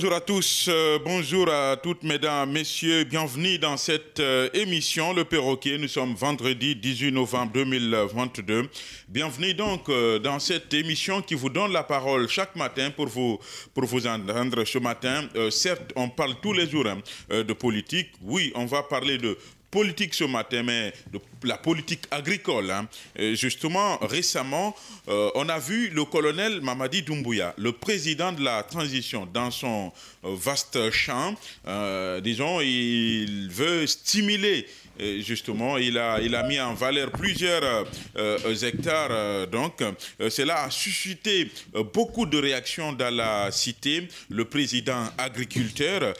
Bonjour à tous, bonjour à toutes mesdames, messieurs, bienvenue dans cette émission Le Perroquet. Nous sommes vendredi 18 novembre 2022. Bienvenue donc dans cette émission qui vous donne la parole chaque matin pour vous entendre. Ce matin, certes, on parle tous les jours de politique. Oui, on va parler de politique ce matin, mais de la politique agricole. Justement, récemment, on a vu le colonel Mamadi Doumbouya, le président de la transition, dans son vaste champ. Disons, il veut stimuler. Justement, il a mis en valeur plusieurs hectares. Donc, cela a suscité beaucoup de réactions dans la cité. Le président agriculteur,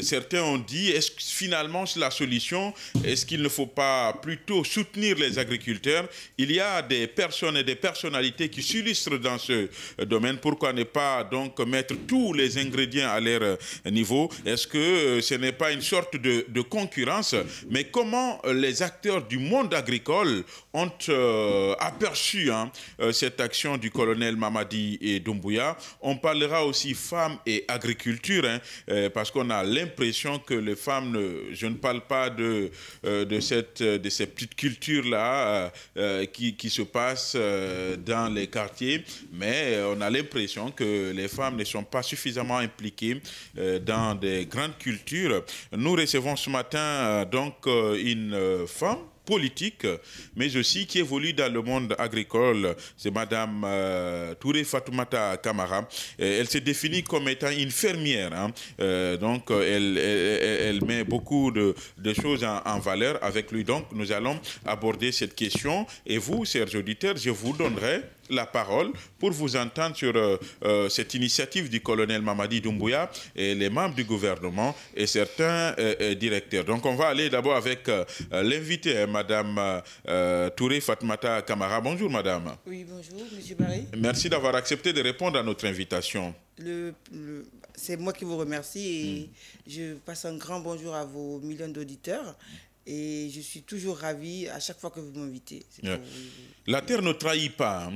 certains ont dit, est-ce que finalement c'est la solution? Est-ce qu'il ne faut pas plutôt soutenir les agriculteurs? Il y a des personnes et des personnalités qui s'illustrent dans ce domaine. Pourquoi ne pas donc mettre tous les ingrédients à leur niveau? Est-ce que ce n'est pas une sorte de concurrence? Mais comment les acteurs du monde agricole ont aperçu cette action du colonel Mamadi Doumbouya? On parlera aussi femmes et agriculture, parce qu'on a l'impression que les femmes, je ne parle pas de ces petites cultures-là qui se passent dans les quartiers, mais on a l'impression que les femmes ne sont pas suffisamment impliquées dans des grandes cultures. Nous recevons ce matin donc une femme politique, mais aussi qui évolue dans le monde agricole. C'est Madame Touré Fatoumata Camara. Elle se définit comme étant une fermière. Donc, elle met beaucoup de choses en valeur avec lui. Donc, nous allons aborder cette question. Et vous, chers auditeurs, je vous donnerai la parole pour vous entendre sur cette initiative du colonel Mamadi Doumbouya et les membres du gouvernement et certains directeurs. Donc on va aller d'abord avec l'invité, Madame Touré Fatoumata Camara. Bonjour madame. Oui, bonjour monsieur Barry. Merci d'avoir accepté de répondre à notre invitation. C'est moi qui vous remercie et je passe un grand bonjour à vos millions d'auditeurs. Et je suis toujours ravi à chaque fois que vous m'invitez. La terre ne trahit pas.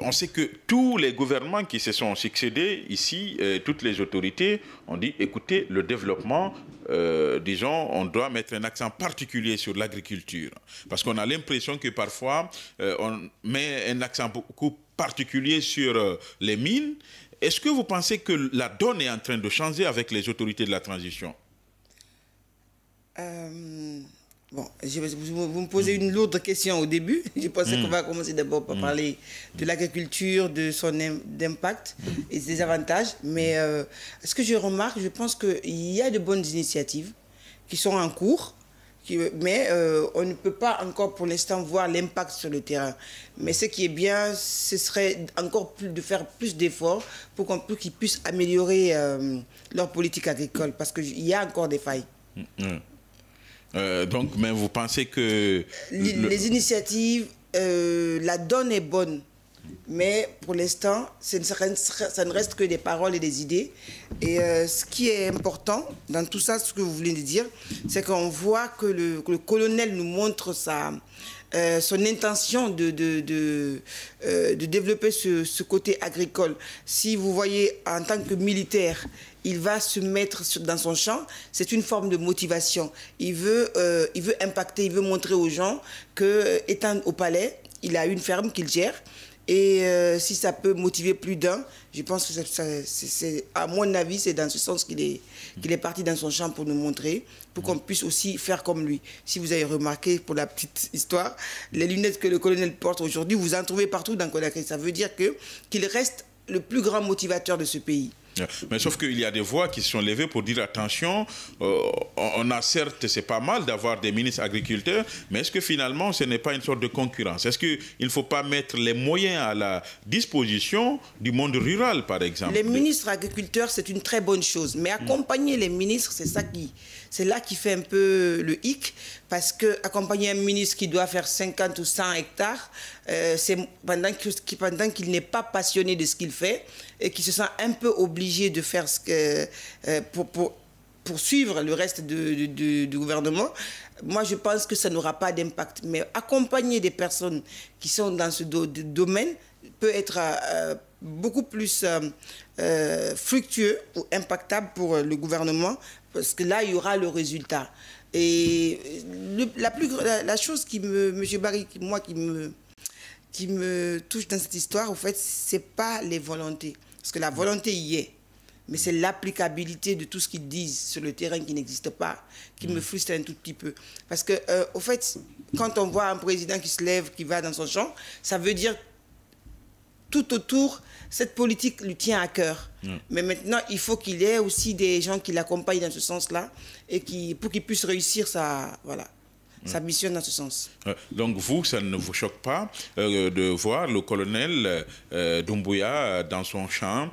On sait que tous les gouvernements qui se sont succédés ici, toutes les autorités ont dit, écoutez, le développement, disons, on doit mettre un accent particulier sur l'agriculture. Parce qu'on a l'impression que parfois, on met un accent beaucoup particulier sur les mines. Est-ce que vous pensez que la donne est en train de changer avec les autorités de la transition? Bon, vous me posez une lourde question au début. Je pensais qu'on va commencer d'abord par parler de l'agriculture, de son impact et des avantages. Mais ce que je remarque, je pense qu'il y a de bonnes initiatives qui sont en cours, mais on ne peut pas encore pour l'instant voir l'impact sur le terrain. Mais ce qui est bien, ce serait encore de faire plus d'efforts pour qu'ils puissent améliorer leur politique agricole, parce qu'il y a encore des failles. Donc, mais vous pensez que... Les initiatives, la donne est bonne, mais pour l'instant, ça ne reste que des paroles et des idées. Et ce qui est important dans tout ça, ce que vous venez de dire, c'est qu'on voit que le colonel nous montre son intention de développer ce côté agricole. Si vous voyez, en tant que militaire, il va se mettre dans son champ, c'est une forme de motivation. Il veut impacter, il veut montrer aux gens qu'étant au palais, il a une ferme qu'il gère. Et si ça peut motiver plus d'un, je pense que à mon avis, c'est dans ce sens qu'il est parti dans son champ pour nous montrer, pour qu'on puisse aussi faire comme lui. Si vous avez remarqué, pour la petite histoire, les lunettes que le colonel porte aujourd'hui, vous en trouvez partout dans Conakry. Ça veut dire qu'il reste le plus grand motivateur de ce pays. Mais sauf qu'il y a des voix qui se sont levées pour dire attention, on a certes, c'est pas mal d'avoir des ministres agriculteurs, mais est-ce que finalement ce n'est pas une sorte de concurrence? Est-ce qu'il ne faut pas mettre les moyens à la disposition du monde rural, par exemple? Les ministres agriculteurs, c'est une très bonne chose, mais accompagner les ministres, c'est là qui fait un peu le hic, parce que accompagner un ministre qui doit faire 50 ou 100 hectares, c'est pendant qu'il n'est pas passionné de ce qu'il fait et qu'il se sent un peu obligé de faire pour suivre le reste du gouvernement, moi je pense que ça n'aura pas d'impact. Mais accompagner des personnes qui sont dans ce domaine peut être beaucoup plus fructueux ou impactable pour le gouvernement, parce que là, il y aura le résultat. Et la chose qui M. Barry, moi, qui me touche dans cette histoire, en fait, c'est pas les volontés. Parce que la volonté y est. Mais c'est l'applicabilité de tout ce qu'ils disent sur le terrain qui n'existe pas, qui me frustre un tout petit peu. Parce que, au fait, quand on voit un président qui se lève, qui va dans son champ, ça veut dire tout autour, cette politique lui tient à cœur. Mais maintenant, il faut qu'il y ait aussi des gens qui l'accompagnent dans ce sens-là et pour qu'il puisse réussir sa mission dans ce sens. Donc vous, ça ne vous choque pas de voir le colonel Doumbouya dans son champ.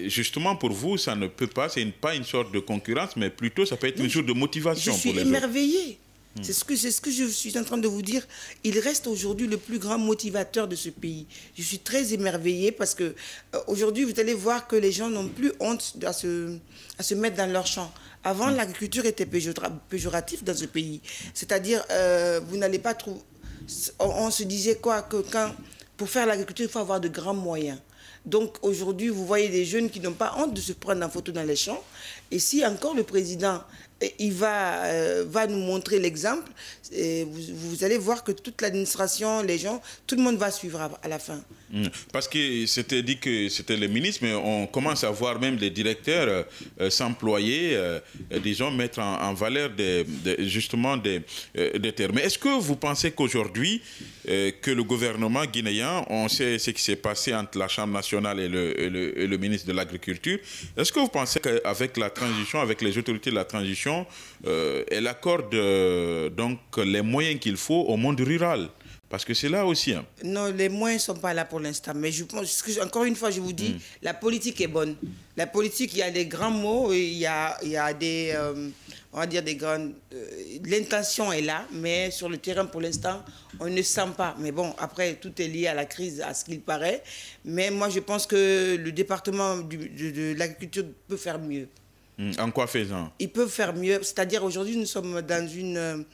Justement, pour vous, ça ne peut pas, c'est pas une sorte de concurrence, mais plutôt ça peut être une sorte de motivation pour les autres. Je suis émerveillée. C'est ce que je suis en train de vous dire. Il reste aujourd'hui le plus grand motivateur de ce pays. Je suis très émerveillée parce que aujourd'hui, vous allez voir que les gens n'ont plus honte à se mettre dans leur champ. Avant, l'agriculture était péjorative dans ce pays. C'est-à-dire, vous n'allez pas trouver... On se disait quoi? Que pour faire l'agriculture, il faut avoir de grands moyens. Donc aujourd'hui, vous voyez des jeunes qui n'ont pas honte de se prendre en photo dans les champs. Et si encore le président, il va nous montrer l'exemple, vous allez voir que toute l'administration, les gens, tout le monde va suivre à la fin. Parce que c'était dit que c'était le ministre, mais on commence à voir même les directeurs s'employer, disons, mettre en valeur justement des terres. Mais est-ce que vous pensez qu'aujourd'hui, que le gouvernement guinéen, on sait ce qui s'est passé entre la Chambre nationale et le ministre de l'Agriculture, est-ce que vous pensez qu'avec la transition, avec les autorités de la transition, elle accorde donc les moyens qu'il faut au monde rural? Parce que c'est là aussi. Hein. Non, les moyens ne sont pas là pour l'instant. Mais je pense que, encore une fois, je vous dis, la politique est bonne. La politique, il y a des grands mots, il y a des, on va dire des grandes... l'intention est là, mais sur le terrain, pour l'instant, on ne sent pas. Mais bon, après, tout est lié à la crise, à ce qu'il paraît. Mais moi, je pense que le département de l'agriculture peut faire mieux. En quoi faisant? Ils peuvent faire mieux. C'est-à-dire, aujourd'hui, nous sommes dans une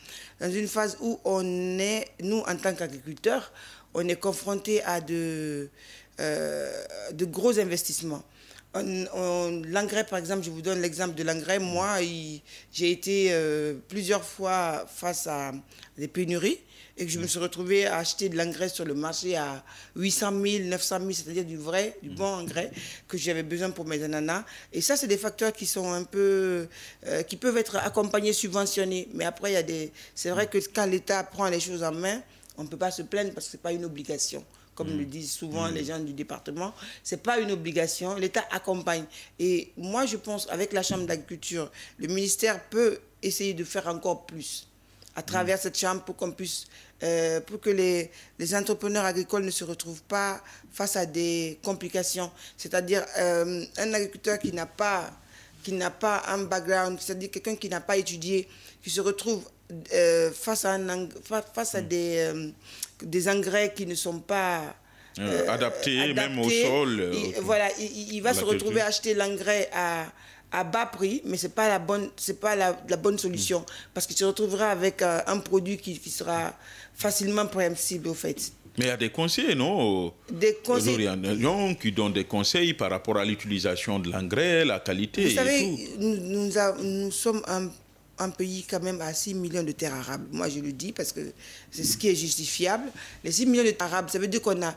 phase où on est, nous, en tant qu'agriculteurs, on est confrontés à de gros investissements. L'engrais, par exemple, je vous donne l'exemple de l'engrais. Moi, j'ai été plusieurs fois face à des pénuries et que je me suis retrouvée à acheter de l'engrais sur le marché à 800 000, 900 000, c'est-à-dire du bon engrais que j'avais besoin pour mes ananas. Et ça, c'est des facteurs qui sont un peu... qui peuvent être accompagnés, subventionnés. Mais après, c'est vrai que quand l'État prend les choses en main, on ne peut pas se plaindre parce que ce n'est pas une obligation. Comme le disent souvent les gens du département, ce n'est pas une obligation, l'État accompagne. Et moi, je pense, avec la Chambre d'agriculture, le ministère peut essayer de faire encore plus à travers cette Chambre pour qu'on puisse, pour que les entrepreneurs agricoles ne se retrouvent pas face à des complications. C'est-à-dire un agriculteur qui n'a pas un background, c'est-à-dire quelqu'un qui n'a pas étudié, qui se retrouve face à des engrais qui ne sont pas adaptés, même au sol. Voilà, il va se retrouver à acheter l'engrais à bas prix, mais ce n'est pas la bonne solution, parce qu'il se retrouvera avec un produit qui sera facilement préhensible, au fait. Mais il y a des conseils, non? Des conseils qui donnent des conseils par rapport à l'utilisation de l'engrais, la qualité. Vous savez, nous sommes un pays quand même à 6 millions de terres arables. Moi, je le dis parce que c'est ce qui est justifiable. Les 6 millions de terres arables, ça veut dire qu'on a...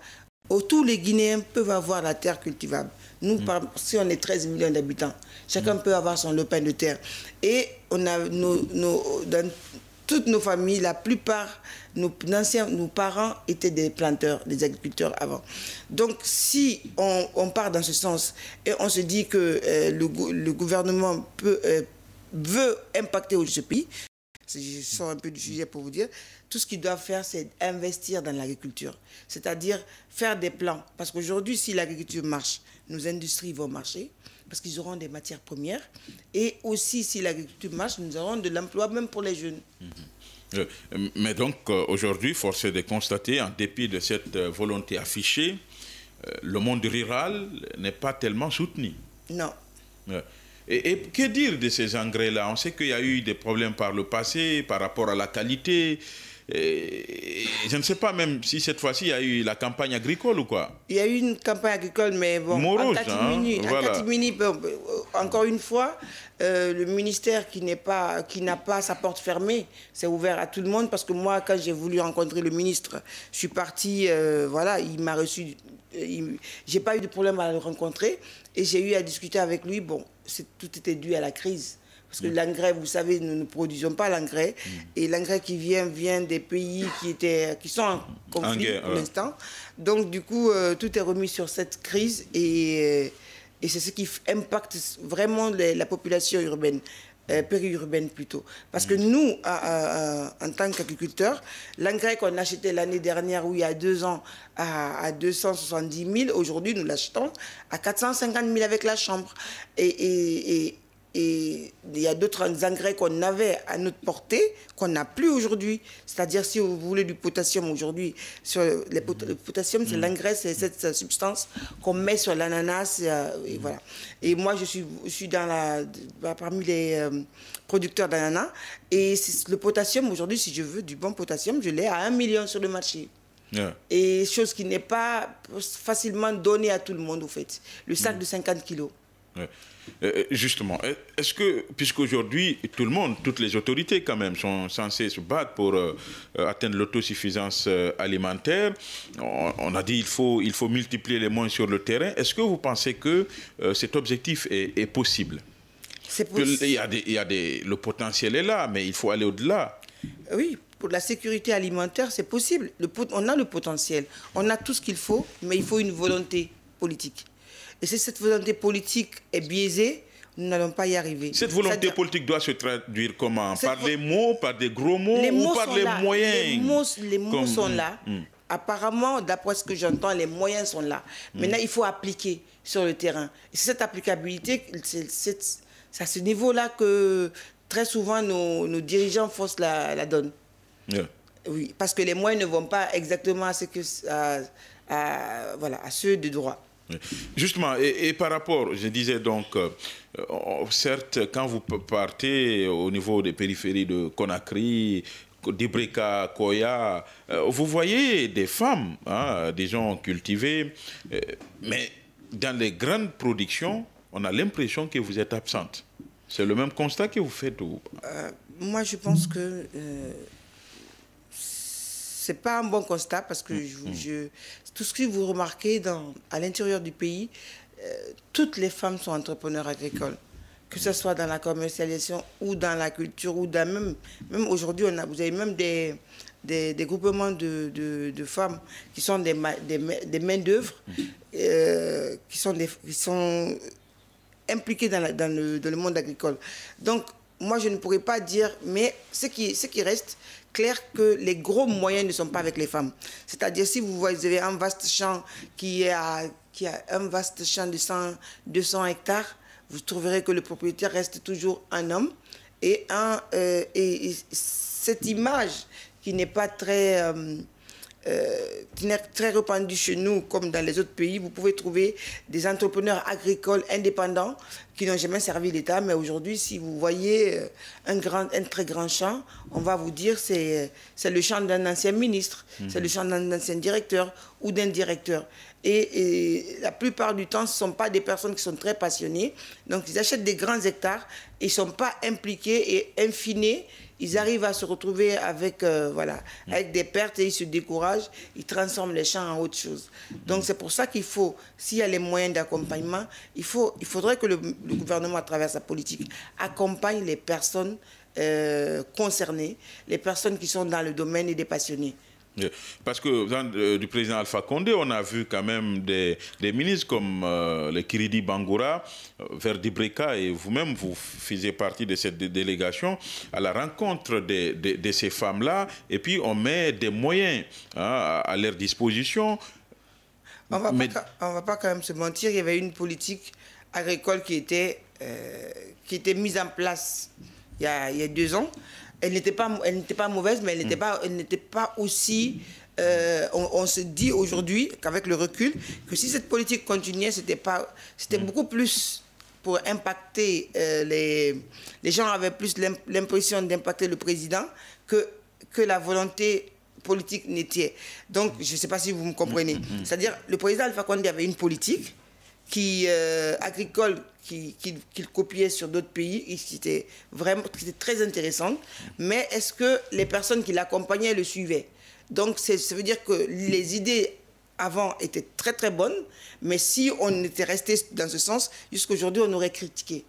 Tous les Guinéens peuvent avoir la terre cultivable. Nous, si on est 13 millions d'habitants, chacun peut avoir son lopin de terre. Et on a dans toutes nos familles, la plupart, nos parents étaient des planteurs, des agriculteurs avant. Donc, si on part dans ce sens et on se dit que le gouvernement veut impacter ce pays, je sors un peu du sujet pour vous dire, tout ce qu'ils doivent faire, c'est investir dans l'agriculture. C'est-à-dire faire des plans. Parce qu'aujourd'hui, si l'agriculture marche, nos industries vont marcher, parce qu'ils auront des matières premières. Et aussi, si l'agriculture marche, nous aurons de l'emploi, même pour les jeunes. Mais donc, aujourd'hui, force est de constater, en dépit de cette volonté affichée, le monde rural n'est pas tellement soutenu. Non. Et que dire de ces engrais-là? On sait qu'il y a eu des problèmes par le passé par rapport à la qualité. je ne sais pas même si cette fois-ci il y a eu la campagne agricole ou quoi. Il y a eu une campagne agricole, mais bon, Morose, en catimini, bon, encore une fois, le ministère qui n'a pas sa porte fermée, c'est ouvert à tout le monde, parce que moi, quand j'ai voulu rencontrer le ministre, je suis partie, voilà, il m'a reçu, j'ai pas eu de problème à le rencontrer, et j'ai eu à discuter avec lui. Bon, tout était dû à la crise. Parce que l'engrais, vous savez, nous ne produisons pas l'engrais. Et l'engrais qui vient des pays qui sont en conflit pour l'instant. Donc, du coup, tout est remis sur cette crise. Et c'est ce qui impacte vraiment la population urbaine, périurbaine plutôt. Parce que nous, en tant qu'agriculteurs, l'engrais qu'on achetait l'année dernière, ou il y a 2 ans, à 270 000, aujourd'hui, nous l'achetons à 450 000 avec la chambre. Et il y a d'autres engrais qu'on avait à notre portée qu'on n'a plus aujourd'hui. C'est-à-dire, si vous voulez du potassium aujourd'hui, le potassium, c'est l'engrais, c'est cette substance qu'on met sur l'ananas. Et voilà. Et moi, je suis parmi les producteurs d'ananas. Et le potassium, aujourd'hui, si je veux du bon potassium, je l'ai à 1 million sur le marché. Yeah. Et chose qui n'est pas facilement donnée à tout le monde, au fait. Le sac de 50 kilos. Ouais. Justement, est-ce que, puisqu'aujourd'hui, tout le monde, toutes les autorités quand même sont censées se battre pour atteindre l'autosuffisance alimentaire, on a dit qu'il faut multiplier les moyens sur le terrain. Est-ce que vous pensez que cet objectif est possible? C'est possible. Le potentiel est là, mais il faut aller au-delà. Oui, pour la sécurité alimentaire, c'est possible. On a le potentiel, on a tout ce qu'il faut, mais il faut une volonté politique. Et si cette volonté politique est biaisée, nous n'allons pas y arriver. Cette volonté politique doit se traduire comment? Par des mots, par des gros mots, ou par les moyens? Les mots sont là. Apparemment, d'après ce que j'entends, les moyens sont là. Maintenant, il faut appliquer sur le terrain. Et c'est cette applicabilité, c'est à ce niveau-là que très souvent nos dirigeants faussent la donne. Yeah. Oui, parce que les moyens ne vont pas exactement à ceux de droit. Justement, et par rapport, je disais donc, certes, quand vous partez au niveau des périphéries de Conakry, d'Ibrika, Koya, vous voyez des femmes, des gens cultivés, mais dans les grandes productions, on a l'impression que vous êtes absente. C'est le même constat que vous faites ou... Moi, je pense que c'est pas un bon constat, parce que tout ce que vous remarquez à l'intérieur du pays, toutes les femmes sont entrepreneurs agricoles, que ce soit dans la commercialisation ou dans la culture, ou même aujourd'hui, vous avez même des groupements de femmes qui sont des main-d'œuvre, qui sont impliquées dans le monde agricole. Donc, moi, je ne pourrais pas dire, mais ce qui reste clair, que les gros moyens ne sont pas avec les femmes. C'est-à-dire, si vous avez un vaste champ qui a un vaste champ de 200 hectares, vous trouverez que le propriétaire reste toujours un homme. Et cette image qui n'est pas très répandue chez nous, comme dans les autres pays, vous pouvez trouver des entrepreneurs agricoles indépendants qui n'ont jamais servi l'État. Mais aujourd'hui, si vous voyez un très grand champ, on va vous dire c'est le champ d'un ancien ministre, c'est le champ d'un ancien directeur ou d'un directeur. Et la plupart du temps, ce ne sont pas des personnes qui sont très passionnées. Donc, ils achètent des grands hectares, ils ne sont pas impliqués, et in fine, ils arrivent à se retrouver avec des pertes, et ils se découragent, ils transforment les champs en autre chose. Donc, c'est pour ça qu'il faut, s'il y a les moyens d'accompagnement, il faudrait que le gouvernement, à travers sa politique, accompagne les personnes concernées, les personnes qui sont dans le domaine et des passionnés. Parce que du président Alpha Condé, on a vu quand même des ministres comme le Kiridi Bangoura, vers d'Ibrika, et vous-même, vous faisiez partie de cette délégation à la rencontre de ces femmes-là, et puis on met des moyens à leur disposition. On ne va pas quand même se mentir, il y avait une politique agricole qui était mise en place il y a 2 ans. Elle n'était pas mauvaise, mais elle n'était pas aussi... on se dit aujourd'hui, qu'avec le recul, que si cette politique continuait, c'était beaucoup plus pour impacter les gens avaient plus l'impression d'impacter le président que que la volonté politique n'était. Donc, je ne sais pas si vous me comprenez. C'est-à-dire, le président Alpha Condé avait une politique agricole qu'il copiait sur d'autres pays, c'était très intéressant. Mais est-ce que les personnes qui l'accompagnaient le suivaient? Donc, ça veut dire que les idées avant étaient très très bonnes, mais si on était resté dans ce sens, jusqu'aujourd'hui, on aurait critiqué.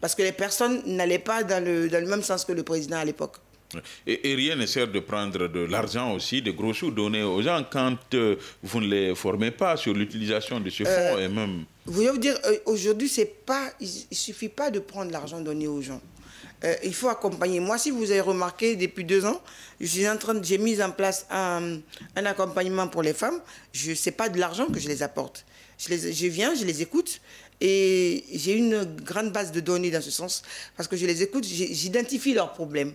Parce que les personnes n'allaient pas dans le même sens que le président à l'époque. Et rien ne sert de prendre de l'argent aussi, de gros sous, donner aux gens quand vous ne les formez pas sur l'utilisation de ce fonds et même... Vous voulez vous dire, aujourd'hui, il ne suffit pas de prendre l'argent donné aux gens. Il faut accompagner. Moi, si vous avez remarqué, depuis 2 ans, j'ai mis en place un accompagnement pour les femmes. Ce n'est pas de l'argent que je les apporte. Je viens, je les écoute. Et j'ai une grande base de données dans ce sens. Parce que je les écoute, j'identifie leurs problèmes.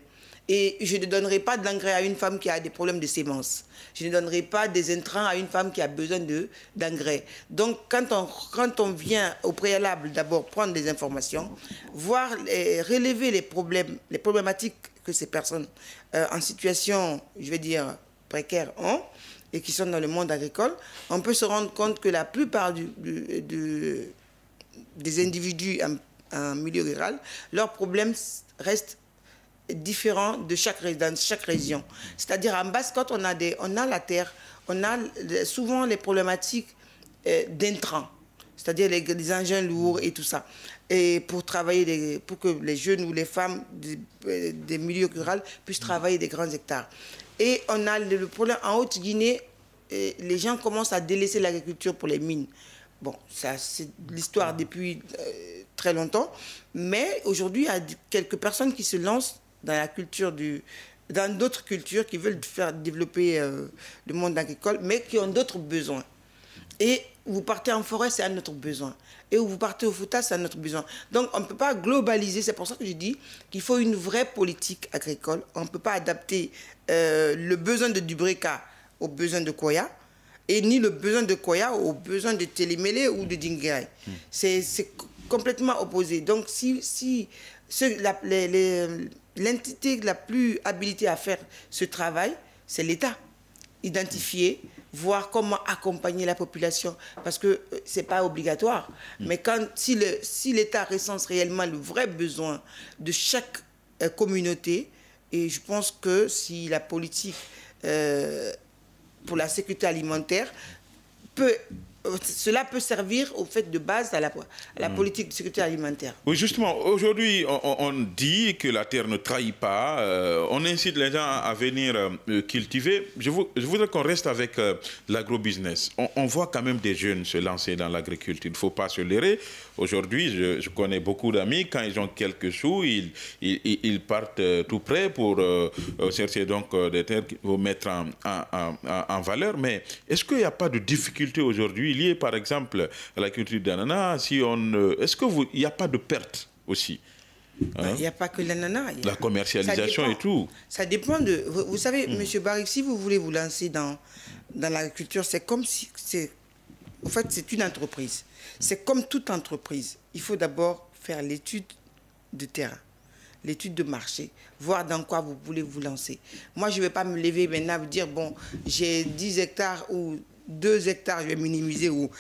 Et je ne donnerai pas d'engrais à une femme qui a des problèmes de sémence. Je ne donnerai pas des intrants à une femme qui a besoin d'engrais. Donc, quand on vient au préalable, d'abord prendre des informations, relever les problématiques que ces personnes en situation, je vais dire, précaire ont, et qui sont dans le monde agricole, on peut se rendre compte que la plupart des individus en milieu rural, leurs problèmes restent différents dans chaque région. C'est-à-dire en Basse-Côte, on a la terre, on a souvent les problématiques d'intrants, c'est-à-dire les engins lourds et tout ça. Et pour travailler, pour que les jeunes ou les femmes des milieux ruraux puissent travailler des grands hectares. Et on a le problème en Haute-Guinée, les gens commencent à délaisser l'agriculture pour les mines. Bon, ça c'est l'histoire depuis très longtemps, mais aujourd'hui, il y a quelques personnes qui se lancent dans la culture dans d'autres cultures qui veulent faire développer le monde agricole, mais qui ont d'autres besoins. Et vous partez en forêt, c'est un autre besoin. Et vous partez au Fouta, c'est un autre besoin. Donc, on ne peut pas globaliser. C'est pour ça que je dis qu'il faut une vraie politique agricole. On ne peut pas adapter le besoin de Dubreka aux besoins de Koya, et ni le besoin de Koya aux besoins de Télémélé ou de Dinguiraye. C'est complètement opposé. Donc, l'entité la plus habilitée à faire ce travail, c'est l'État. Identifier, voir comment accompagner la population, parce que ce n'est pas obligatoire. Mais si l'État recense réellement le vrai besoin de chaque communauté, et je pense que si la politique pour la sécurité alimentaire cela peut servir au fait de base à la politique de sécurité alimentaire. Oui, justement, aujourd'hui, on dit que la terre ne trahit pas. On incite les gens à venir cultiver. Je voudrais qu'on reste avec l'agrobusiness. On voit quand même des jeunes se lancer dans l'agriculture. Il ne faut pas se leurrer. Aujourd'hui, je connais beaucoup d'amis. Quand ils ont quelques sous, ils partent tout près pour chercher donc des terres pour mettre en valeur. Mais est-ce qu'il n'y a pas de difficulté aujourd'hui lié par exemple à la culture d'ananas, est-ce qu'il n'y a pas de perte aussi? Il n'y a pas que l'ananas. La commercialisation et tout. Ça dépend de... Vous savez, M. Barrick, si vous voulez vous lancer dans l'agriculture, c'est comme si... En fait, c'est une entreprise. C'est comme toute entreprise. Il faut d'abord faire l'étude de terrain, l'étude de marché, voir dans quoi vous voulez vous lancer. Moi, je ne vais pas me lever maintenant et vous dire, bon, j'ai 10 hectares ou 2 hectares, je vais minimiser, ou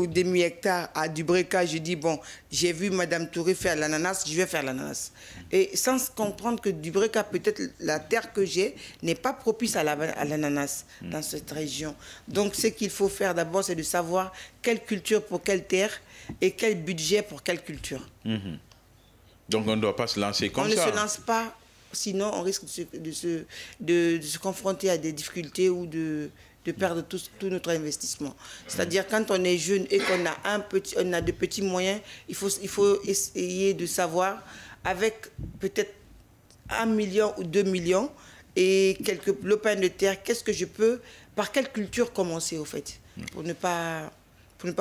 demi-hectare à Dubreka, je dis, bon, j'ai vu Mme Touré faire l'ananas, je vais faire l'ananas. Et sans comprendre que Dubreka, peut-être la terre que j'ai, n'est pas propice à l'ananas dans cette région. Donc, ce qu'il faut faire d'abord, c'est de savoir quelle culture pour quelle terre et quel budget pour quelle culture. Donc, on ne doit pas se lancer comme ça. On ne se lance pas, sinon on risque de se confronter à des difficultés ou de perdre tout notre investissement. C'est-à-dire, quand on est jeune et qu'on a de petits moyens, il faut essayer de savoir, avec peut-être 1 million ou 2 millions et quelques lopins de terre, par quelle culture commencer, au fait, pour ne pas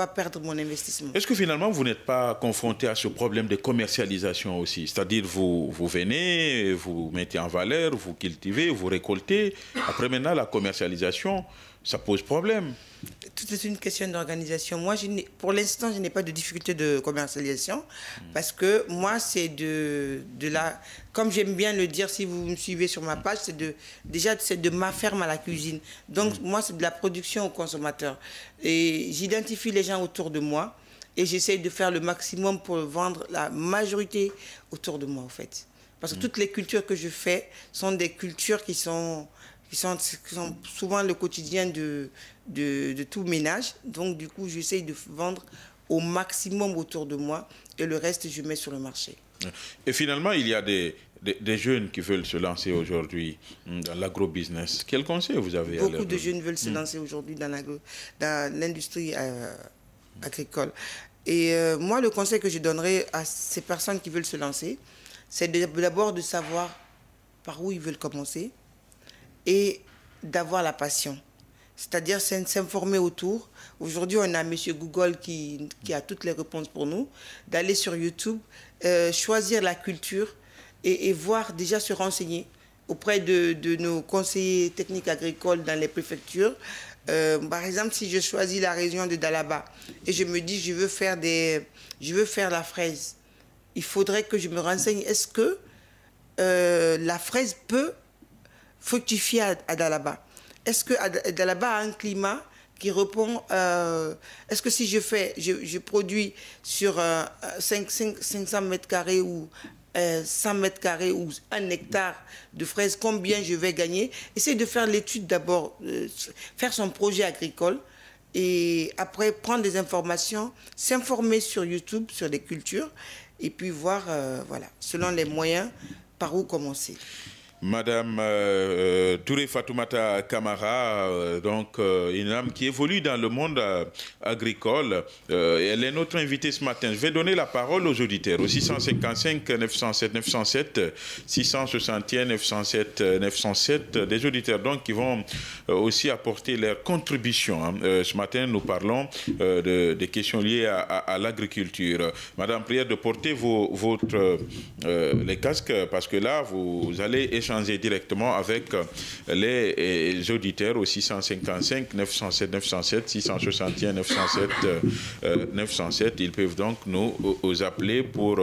perdre mon investissement. Est-ce que finalement, vous n'êtes pas confronté à ce problème de commercialisation aussi? C'est-à-dire, vous venez, vous mettez en valeur, vous cultivez, vous récoltez. Après, maintenant, la commercialisation, ça pose problème. C'est une question d'organisation. Moi, pour l'instant, je n'ai pas de difficulté de commercialisation parce que moi, c'est de la... Comme j'aime bien le dire, si vous me suivez sur ma page, c'est de ma ferme à la cuisine. Donc, moi, c'est de la production aux consommateurs. Et j'identifie les gens autour de moi et j'essaye de faire le maximum pour vendre la majorité autour de moi, en fait. Parce que toutes les cultures que je fais sont des cultures qui sont souvent le quotidien de tout ménage. Donc, du coup, j'essaye de vendre au maximum autour de moi et le reste, je mets sur le marché. Et finalement, il y a des jeunes qui veulent se lancer aujourd'hui dans l'agrobusiness. Quel conseil vous avez à leur donner? Beaucoup de jeunes veulent se lancer aujourd'hui dans l'industrie agricole. Et moi, le conseil que je donnerais à ces personnes qui veulent se lancer, c'est d'abord de savoir par où ils veulent commencer et d'avoir la passion. C'est-à-dire s'informer autour. Aujourd'hui, on a M. Google qui a toutes les réponses pour nous. D'aller sur YouTube, choisir la culture et voir, déjà se renseigner auprès de nos conseillers techniques agricoles dans les préfectures. Par exemple, si je choisis la région de Dalaba et je me dis je veux faire la fraise, il faudrait que je me renseigne. Est-ce que la fraise peut fructifier à Dalaba? Est-ce que Dalaba a un climat qui répond... est-ce que si je produis sur 500 mètres carrés ou 100 mètres carrés ou 1 hectare de fraises, combien je vais gagner? Essayer de faire l'étude d'abord, faire son projet agricole et après prendre des informations, s'informer sur YouTube, sur les cultures et puis voir, voilà, selon les moyens, par où commencer. Madame Touré Fatoumata Camara, une dame qui évolue dans le monde agricole. Elle est notre invitée ce matin. Je vais donner la parole aux auditeurs au 655 907 907, 661 907 907. Des auditeurs donc qui vont aussi apporter leur contribution. Ce matin, nous parlons des questions liées à l'agriculture. Madame, prière de porter les casques parce que là, vous allez échanger directement avec les auditeurs au 655 907 907, 661 907 907. Ils peuvent donc nous appeler pour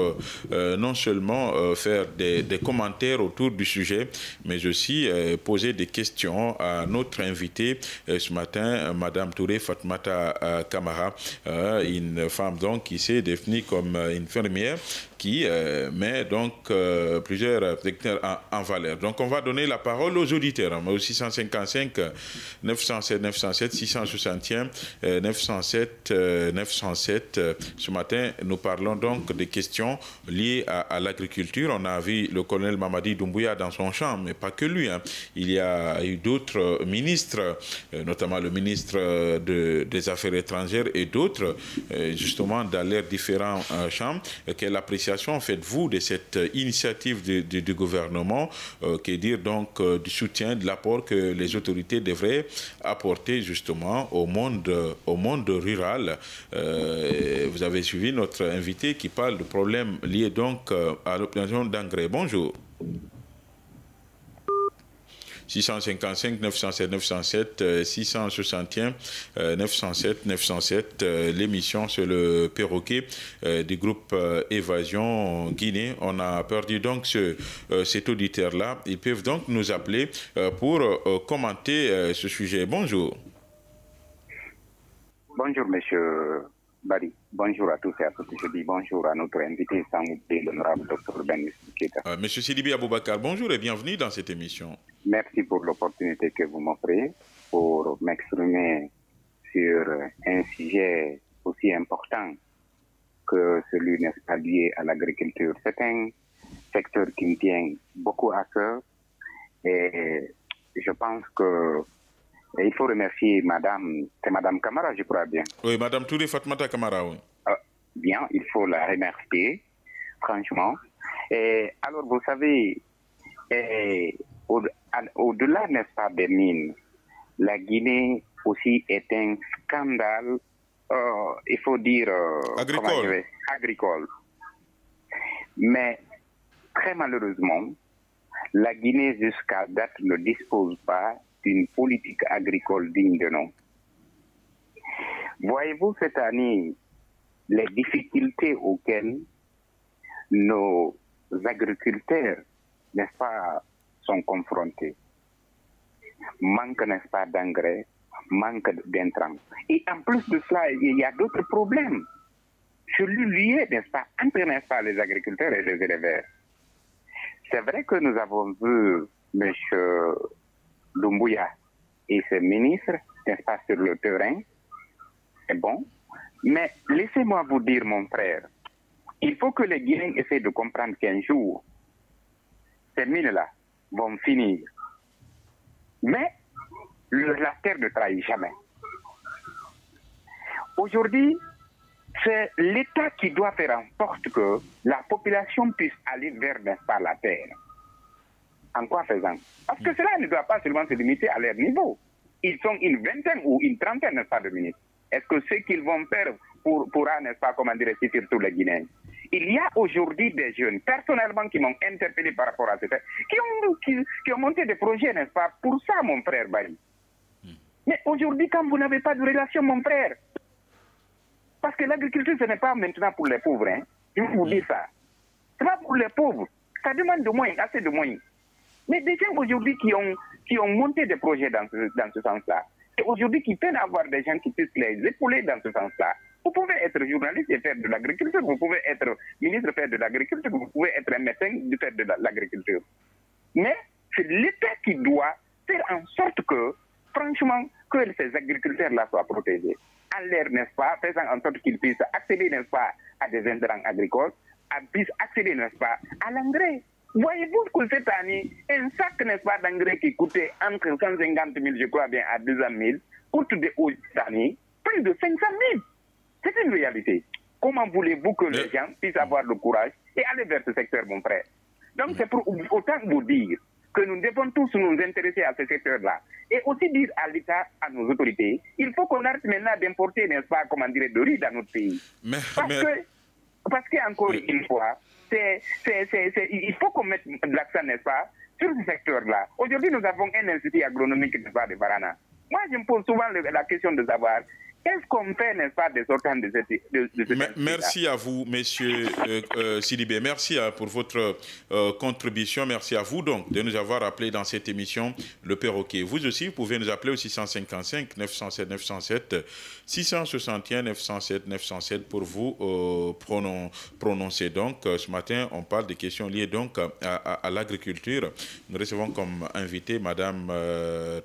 non seulement faire des commentaires autour du sujet, mais aussi poser des questions à notre invitée ce matin, Madame Touré Fatoumata Camara, une femme donc qui s'est définie comme infirmière qui met donc plusieurs secteurs en valeur. Donc on va donner la parole aux auditeurs, au 655 907 907, 661 907 907. Ce matin, nous parlons donc des questions liées à l'agriculture. On a vu le colonel Mamadi Doumbouya dans son champ, mais pas que lui. Il y a eu d'autres ministres, notamment le ministre des Affaires étrangères et d'autres, justement dans leurs différents champs. Quelle appréciation faites-vous de cette initiative du gouvernement, qui est dire donc du soutien, de l'apport que les autorités devraient apporter justement au monde rural? Vous avez suivi notre invité qui parle de problèmes liés donc à l'obtention d'engrais. Bonjour. 655 907 907, 661 907 907. L'émission, c'est le perroquet du groupe Évasion Guinée. On a perdu donc cet auditeur-là. Ils peuvent donc nous appeler pour commenter ce sujet. Bonjour. Bonjour, monsieur Barry. Bonjour à tous et à toutes. Je dis bonjour à notre invité, sans oublier l'honorable Dr Ben Keta. Monsieur Sidibi Aboubacar, bonjour et bienvenue dans cette émission. Merci pour l'opportunité que vous m'offrez pour m'exprimer sur un sujet aussi important que celui, n'est-ce pas, lié à l'agriculture. C'est un secteur qui me tient beaucoup à cœur et je pense que il faut remercier madame, c'est madame Camara, je crois bien. Oui, madame Touré Fatoumata Camara, oui. Bien, il faut la remercier, franchement. Et alors, vous savez, au-delà, n'est-ce pas, des mines, la Guinée aussi est un scandale, il faut dire... agricole. Mais, très malheureusement, la Guinée, jusqu'à date, ne dispose pas d'une politique agricole digne de nom. Voyez-vous cette année les difficultés auxquelles nos agriculteurs, n'est-ce pas, sont confrontés. Manque, n'est-ce pas, d'engrais, manque d'intrants. Et en plus de cela, il y a d'autres problèmes. Celui lié, n'est-ce pas, entre, n'est-ce pas, les agriculteurs et les éleveurs. C'est vrai que nous avons vu M. Doumbouya et ses ministres, n'est-ce pas, sur le terrain. C'est bon. Mais laissez-moi vous dire, mon frère, il faut que les Guinéens essaient de comprendre qu'un jour, ces mines-là vont finir. Mais la terre ne trahit jamais. Aujourd'hui, c'est l'État qui doit faire en sorte que la population puisse aller vers, n'est-ce pas, la terre. En quoi faisant? Parce que cela ne doit pas seulement se limiter à leur niveau. Ils sont une vingtaine ou une trentaine, n'est-ce pas, de ministres. Est-ce que ce qu'ils vont faire pourra, n'est-ce pas, comment dire, suffire tous les Guinéens? Il y a aujourd'hui des jeunes, personnellement, qui m'ont interpellé par rapport à ce fait, qui ont monté des projets, n'est-ce pas, pour ça, mon frère Barry. Mais aujourd'hui, quand vous n'avez pas de relation, mon frère, parce que l'agriculture, ce n'est pas maintenant pour les pauvres, hein. Je vais vous dire ça. Ce n'est pas pour les pauvres. Ça demande de moyens, assez de moyens. Mais des gens aujourd'hui qui ont monté des projets dans ce sens-là, et aujourd'hui qui peinent à avoir des gens qui puissent les épauler dans ce sens-là. Vous pouvez être journaliste et faire de l'agriculture, vous pouvez être ministre et faire de l'agriculture, vous pouvez être un médecin et faire de l'agriculture. Mais c'est l'État qui doit faire en sorte que, franchement, que ces agriculteurs-là soient protégés. En l'air, n'est-ce pas, faisant en sorte qu'ils puissent accéder, n'est-ce pas, à des intrants agricoles, puissent accéder, n'est-ce pas, à l'engrais. Voyez-vous que cette année, un sac, n'est-ce pas, d'engrais qui coûtait entre 150 000, je crois bien, à 200 000, coûte cette année plus de 500 000. C'est une réalité. Comment voulez-vous que les gens puissent avoir le courage et aller vers ce secteur, mon frère? Donc, c'est pour autant vous dire que nous devons tous nous intéresser à ce secteur-là. Et aussi dire à l'État, à nos autorités, il faut qu'on arrête maintenant d'importer, n'est-ce pas, comment dire, de riz dans notre pays. Parce qu'encore une fois, il faut qu'on mette de l'accent, n'est-ce pas, sur ce secteur-là. Aujourd'hui, nous avons un institut agronomique, n'est-ce pas, de Varana. Moi, je me pose souvent la question de savoir qu'est-ce qu'on fait, n'est-ce pas, des sortants de ce Merci à vous, monsieur Sidibé. Merci pour votre contribution. Merci à vous, donc, de nous avoir appelé dans cette émission Le Perroquet. Vous aussi, vous pouvez nous appeler au 655 907 907, 661 907 907 pour vous prononcer. Donc, ce matin, on parle des questions liées donc à l'agriculture. Nous recevons comme invité Madame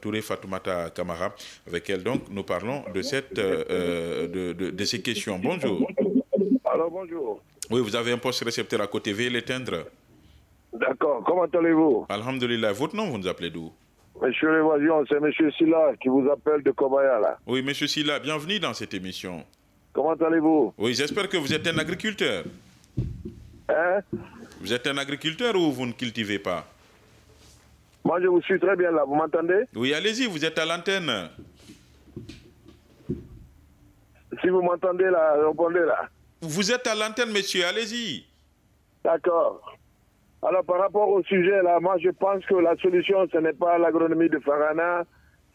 Touré Fatoumata Kamara, avec elle, donc, nous parlons de cette de ces questions. Bonjour. Alors, bonjour. Oui, vous avez un poste récepteur à côté. Veuillez l'éteindre. D'accord. Comment allez-vous? Alhamdulillah. Votre nom, vous nous appelez d'où? Monsieur Lévasion, c'est Monsieur Silla qui vous appelle de Kobaya, là. Oui, Monsieur Silla, bienvenue dans cette émission. Comment allez-vous? Oui, j'espère que vous êtes un agriculteur. Hein? Vous êtes un agriculteur ou vous ne cultivez pas? Moi, je vous suis très bien là. Vous m'entendez? Oui, allez-y, vous êtes à l'antenne. Si vous m'entendez là, répondez là. Vous êtes à l'antenne, monsieur, allez-y. D'accord. Alors, par rapport au sujet là, moi, je pense que la solution, ce n'est pas l'agronomie de Farana,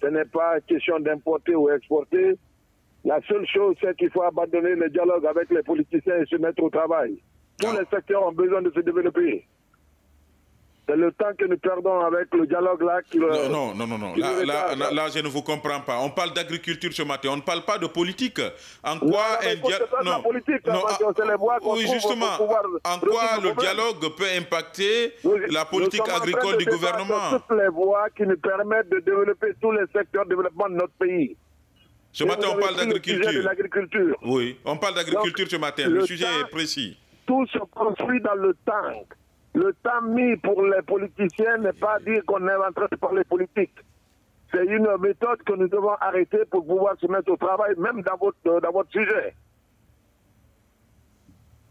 ce n'est pas question d'importer ou exporter. La seule chose, c'est qu'il faut abandonner le dialogue avec les politiciens et se mettre au travail. Tous les secteurs ont besoin de se développer. C'est le temps que nous perdons avec le dialogue là. Non. Là, je ne vous comprends pas. On parle d'agriculture ce matin. On ne parle pas de politique. En quoi oui, justement. En quoi le dialogue peut impacter la politique agricole du gouvernement? Toutes les voies qui nous permettent de développer tous les secteurs de développement de notre pays. Ce matin, on parle d'agriculture. Oui, on parle d'agriculture ce matin. Le sujet est précis. Tout se construit dans le temps. Le temps mis pour les politiciens n'est pas dire qu'on est en train de parler politique. C'est une méthode que nous devons arrêter pour pouvoir se mettre au travail, même dans votre sujet.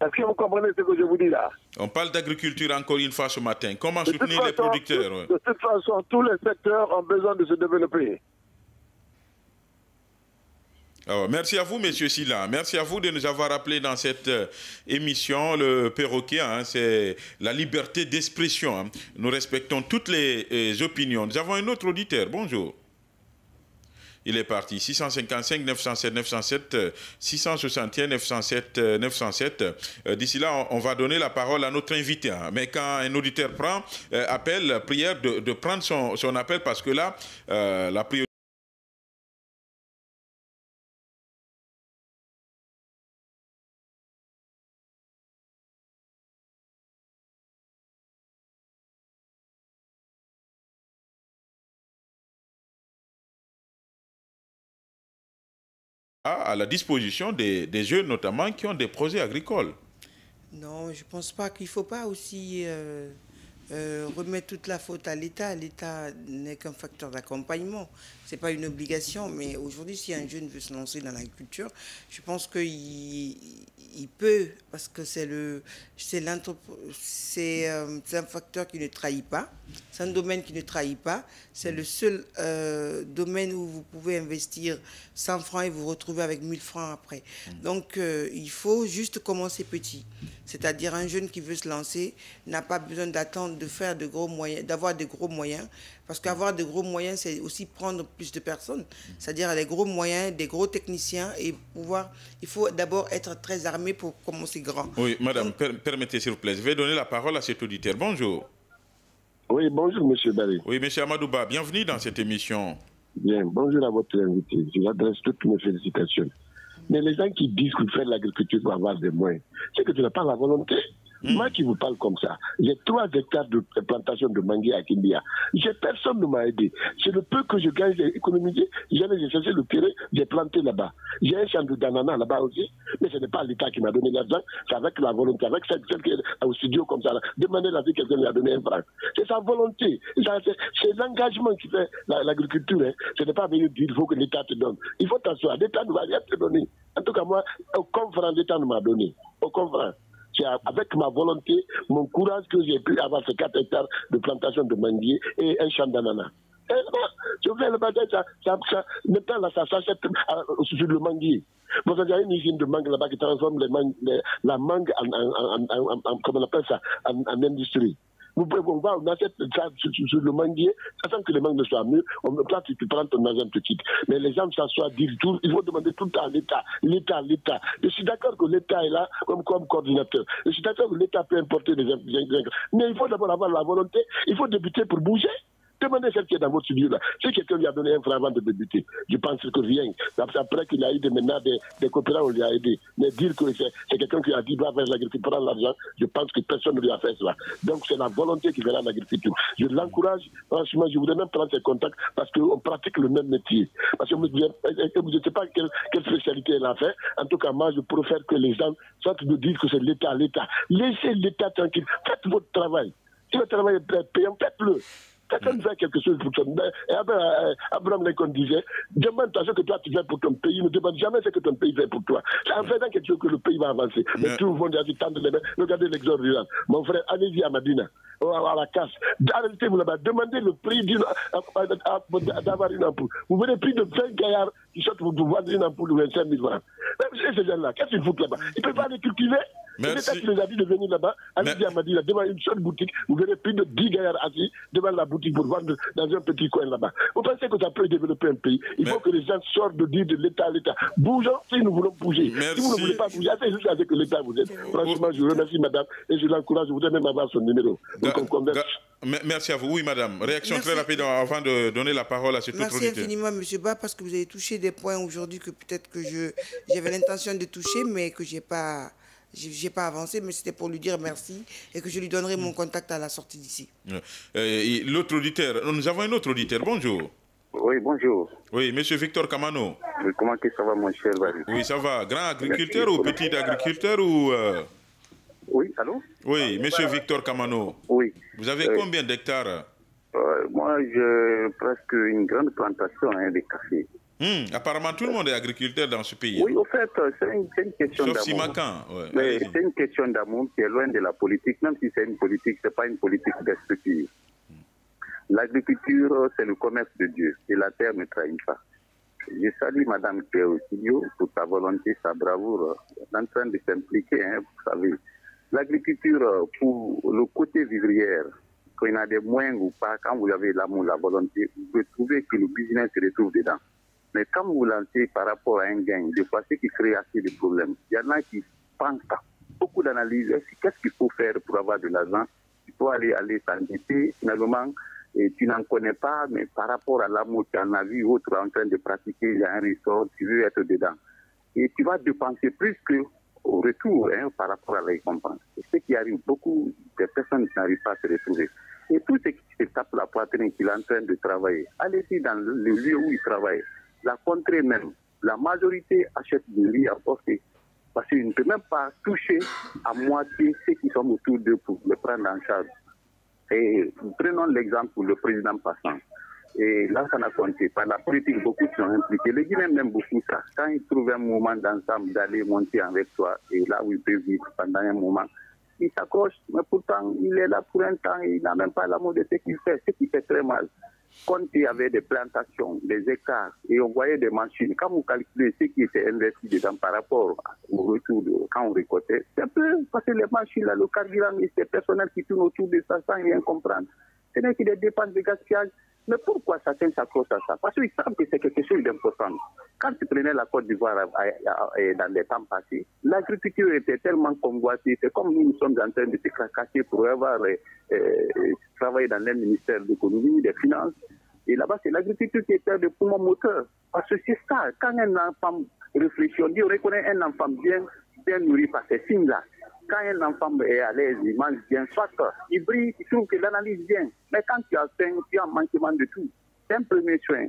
Est-ce que vous comprenez ce que je vous dis là? On parle d'agriculture encore une fois ce matin. Comment soutenir les producteurs? De toute façon, tous les secteurs ont besoin de se développer. Alors, merci à vous, Monsieur Silla. Merci à vous de nous avoir appelés dans cette émission. Le Perroquet, c'est la liberté d'expression. Nous respectons toutes les opinions. Nous avons un autre auditeur. Bonjour. Il est parti. 655 907 907, 661 907 907. D'ici là, on va donner la parole à notre invité. Hein. Mais quand un auditeur prend appel, prière de prendre son appel parce que là, la priorité à la disposition des jeunes, notamment, qui ont des projets agricoles. Non, je ne pense pas qu'il ne faut pas aussi remettre toute la faute à l'État. L'État n'est qu'un facteur d'accompagnement. Ce n'est pas une obligation, mais aujourd'hui, si un jeune veut se lancer dans l'agriculture, je pense qu'il peut, parce que c'est un facteur qui ne trahit pas. C'est un domaine qui ne trahit pas. C'est le seul domaine où vous pouvez investir 100 francs et vous retrouver avec 1000 francs après. Donc, il faut juste commencer petit. C'est-à-dire un jeune qui veut se lancer n'a pas besoin d'attendre de faire de gros moyens, d'avoir de gros moyens. Parce qu'avoir de gros moyens, c'est aussi prendre plus de personnes. C'est-à-dire des gros moyens, des gros techniciens et pouvoir... Il faut d'abord être très armé pour commencer grand. Oui, madame, permettez s'il vous plaît. Je vais donner la parole à cet auditeur. Bonjour. Oui, bonjour, monsieur Barry. Oui, monsieur Amadouba, bienvenue dans cette émission. Bien, bonjour à votre invité. Je lui adresse toutes mes félicitations. Mais les gens qui disent qu'il fait de l'agriculture pour avoir des moyens, c'est que tu n'as pas la volonté. Moi qui vous parle comme ça, j'ai 3 hectares de plantation de manguiers à Kimbia. Personne ne m'a aidé. C'est le peu que je gagne, j'ai économisé. J'ai cherché le terrain, j'ai planté là-bas. J'ai un champ d'ananas là-bas aussi, mais ce n'est pas l'État qui m'a donné l'argent, c'est avec la volonté, avec celle qui est au studio comme ça. Demander la vie, quelqu'un lui a donné un franc. C'est sa volonté. C'est l'engagement qui fait l'agriculture. Hein. Ce n'est pas venir dire qu'il faut que l'État te donne. Il faut t'asseoir. L'État ne va rien te donner. En tout cas, moi, aucun franc l'État ne m'a donné. Aucun franc. C'est avec ma volonté, mon courage que j'ai pu avoir ces 4 hectares de plantation de manguiers et un champ d'ananas. Et là, je fais le matin, maintenant là, ça s'achète sur le manguier. Bon, il y a une usine de mangue là-bas qui transforme la mangue en comment on appelle ça, en industrie. On achète ça sur le manguier, sachant que les mangues ne soient mûres, tu prends ton argent tout de suite. Mais les gens s'assoient, disent tout, il faut demander tout le temps à l'État. Je suis d'accord que l'État est là comme coordinateur. Je suis d'accord que l'État peut importer des ingrédients. Mais il faut d'abord avoir la volonté, il faut débuter pour bouger. Demandez celle qui est dans votre studio là. Si quelqu'un lui a donné un franc avant de débuter, je pense que rien. Après qu'il a eu maintenant des coopérants, on lui a aidé. Mais dire que c'est quelqu'un qui a dit doit faire l'agriculture, prendre l'argent, je pense que personne ne lui a fait cela. Donc c'est la volonté qui verra l'agriculture. Je l'encourage, franchement, je voudrais même prendre ses contacts parce qu'on pratique le même métier. Parce que je ne sais pas quelle spécialité elle a fait. En tout cas, moi, je préfère que les gens sortent de dire que c'est l'État. Laissez l'État tranquille. Faites votre travail. Si le travail est payant, faites-le. Quelqu'un fait quelque chose pour ton pays. Abraham Lincoln disait, demande ce que toi tu fais pour ton pays, ne demande jamais ce que ton pays fait pour toi. C'est en faisant quelque chose que le pays va avancer. Mais tout le monde a dit tendre les mains. Regardez l'exemple rural. Mon frère, allez-y à Madina, à la casse. Arrêtez-vous là-bas. Demandez le prix d'avoir une ampoule. Vous voulez plus de 20 gaillards qui sortent pour vendre une ampoule de 25 000 francs. Même ces gens-là, qu'est-ce qu'ils foutent là-bas? Ils ne peuvent pas les cultiver. L'État qui les a dit de venir là-bas, allez-y à Madina, devant une seule boutique, vous verrez plus de 10 gaillards assis devant la boutique pour vendre dans un petit coin là-bas. Vous pensez que ça peut développer un pays? Il faut que les gens sortent de dire de l'État à l'État. Bougeons si nous voulons bouger. Si vous ne voulez pas bouger, c'est juste avec l'État vous êtes. Franchement, je vous remercie, madame, et je l'encourage. Je voudrais même avoir son numéro. Merci à vous. Oui, madame. Réaction très rapide avant de donner la parole à cet autre auditeur. Merci infiniment, monsieur Ba, parce que vous avez touché des points aujourd'hui que peut-être que j'avais l'intention de toucher, mais que j'ai pas avancé, mais c'était pour lui dire merci et que je lui donnerai mon contact à la sortie d'ici. L'autre auditeur, nous avons un autre auditeur. Bonjour. Oui, bonjour. Oui, monsieur Victor Kamano. Comment ça va, mon cher Barry? Oui, ça va. Grand agriculteur ou petit agriculteur ou... Oui, allô? Oui, monsieur Victor Kamano. Oui. Vous avez combien d'hectares? Moi, j'ai presque une grande plantation de café. Apparemment, tout le monde est agriculteur dans ce pays. Oui, au fait, c'est une question d'amour. Sauf Simakan. Ouais. Mais c'est une question d'amour qui est loin de la politique, même si c'est une politique, ce n'est pas une politique destructive. L'agriculture, c'est le commerce de Dieu et la terre ne trahit pas. Je salue Madame qui est au studio pour sa volonté, sa bravoure, en train de s'impliquer, hein, vous savez. L'agriculture, pour le côté vivrière, quand il y a des moyens ou pas, quand vous avez l'amour, la volonté, vous pouvez trouver que le business se retrouve dedans. Mais quand vous lancez par rapport à un gain, des fois, ce qui crée assez de problèmes, il y en a qui pensent à beaucoup d'analyses. Qu'est-ce qu'il faut faire pour avoir de l'argent? Il faut aller s'endetter, finalement, et tu n'en connais pas, mais par rapport à l'amour que tu en as vu autre en train de pratiquer, il y a un ressort, tu veux être dedans. Et tu vas dépenser plus qu'au retour par rapport à la récompense. Et ce qui arrive, beaucoup de personnes n'arrivent pas à se retrouver. Et tout ce qui se tape la poitrine qu'il est en train de travailler, allez-y dans le lieu où il travaille. La contrée même, la majorité achète du riz à porter. Parce qu'il ne peut même pas toucher à moitié ceux qui sont autour d'eux pour le prendre en charge. Et prenons l'exemple pour le président passant. Et là, ça n'a compté. Par la politique, beaucoup sont impliqués. Les Guinéens aiment beaucoup ça. Quand ils trouvent un moment d'ensemble d'aller monter avec toi, et là où ils peuvent vivre pendant un moment, il s'accroche, mais pourtant, il est là pour un temps, il n'a même pas l'amour de ce qu'il fait, ce qui fait très mal. Quand il y avait des plantations, des écarts, et on voyait des machines, quand vous calculez ce qui était investi dedans par rapport au retour, quand on récoltait, c'est un peu, parce que les machines, là, le carburant, c'est le personnel qui tourne autour de ça sans rien comprendre. Ce n'est que des dépenses de gaspillage. Mais pourquoi certains s'accrochent à ça? Parce qu'ils savent que c'est quelque chose d'important. Quand tu prenais la Côte d'Ivoire dans les temps passés, l'agriculture était tellement convoitée. C'est comme nous sommes en train de se cracasser pour avoir travaillé dans le ministère de l'économie, des finances. Et là-bas, c'est l'agriculture qui était le poumon moteur. Parce que c'est ça. Quand un enfant réfléchit, on dit on reconnaît un enfant bien nourri par ces signes-là. Quand un enfant est à l'aise, il mange bien, soit il brille, il trouve que l'analyse vient. Mais quand tu as faim, tu as un manquement de tout. C'est un premier soin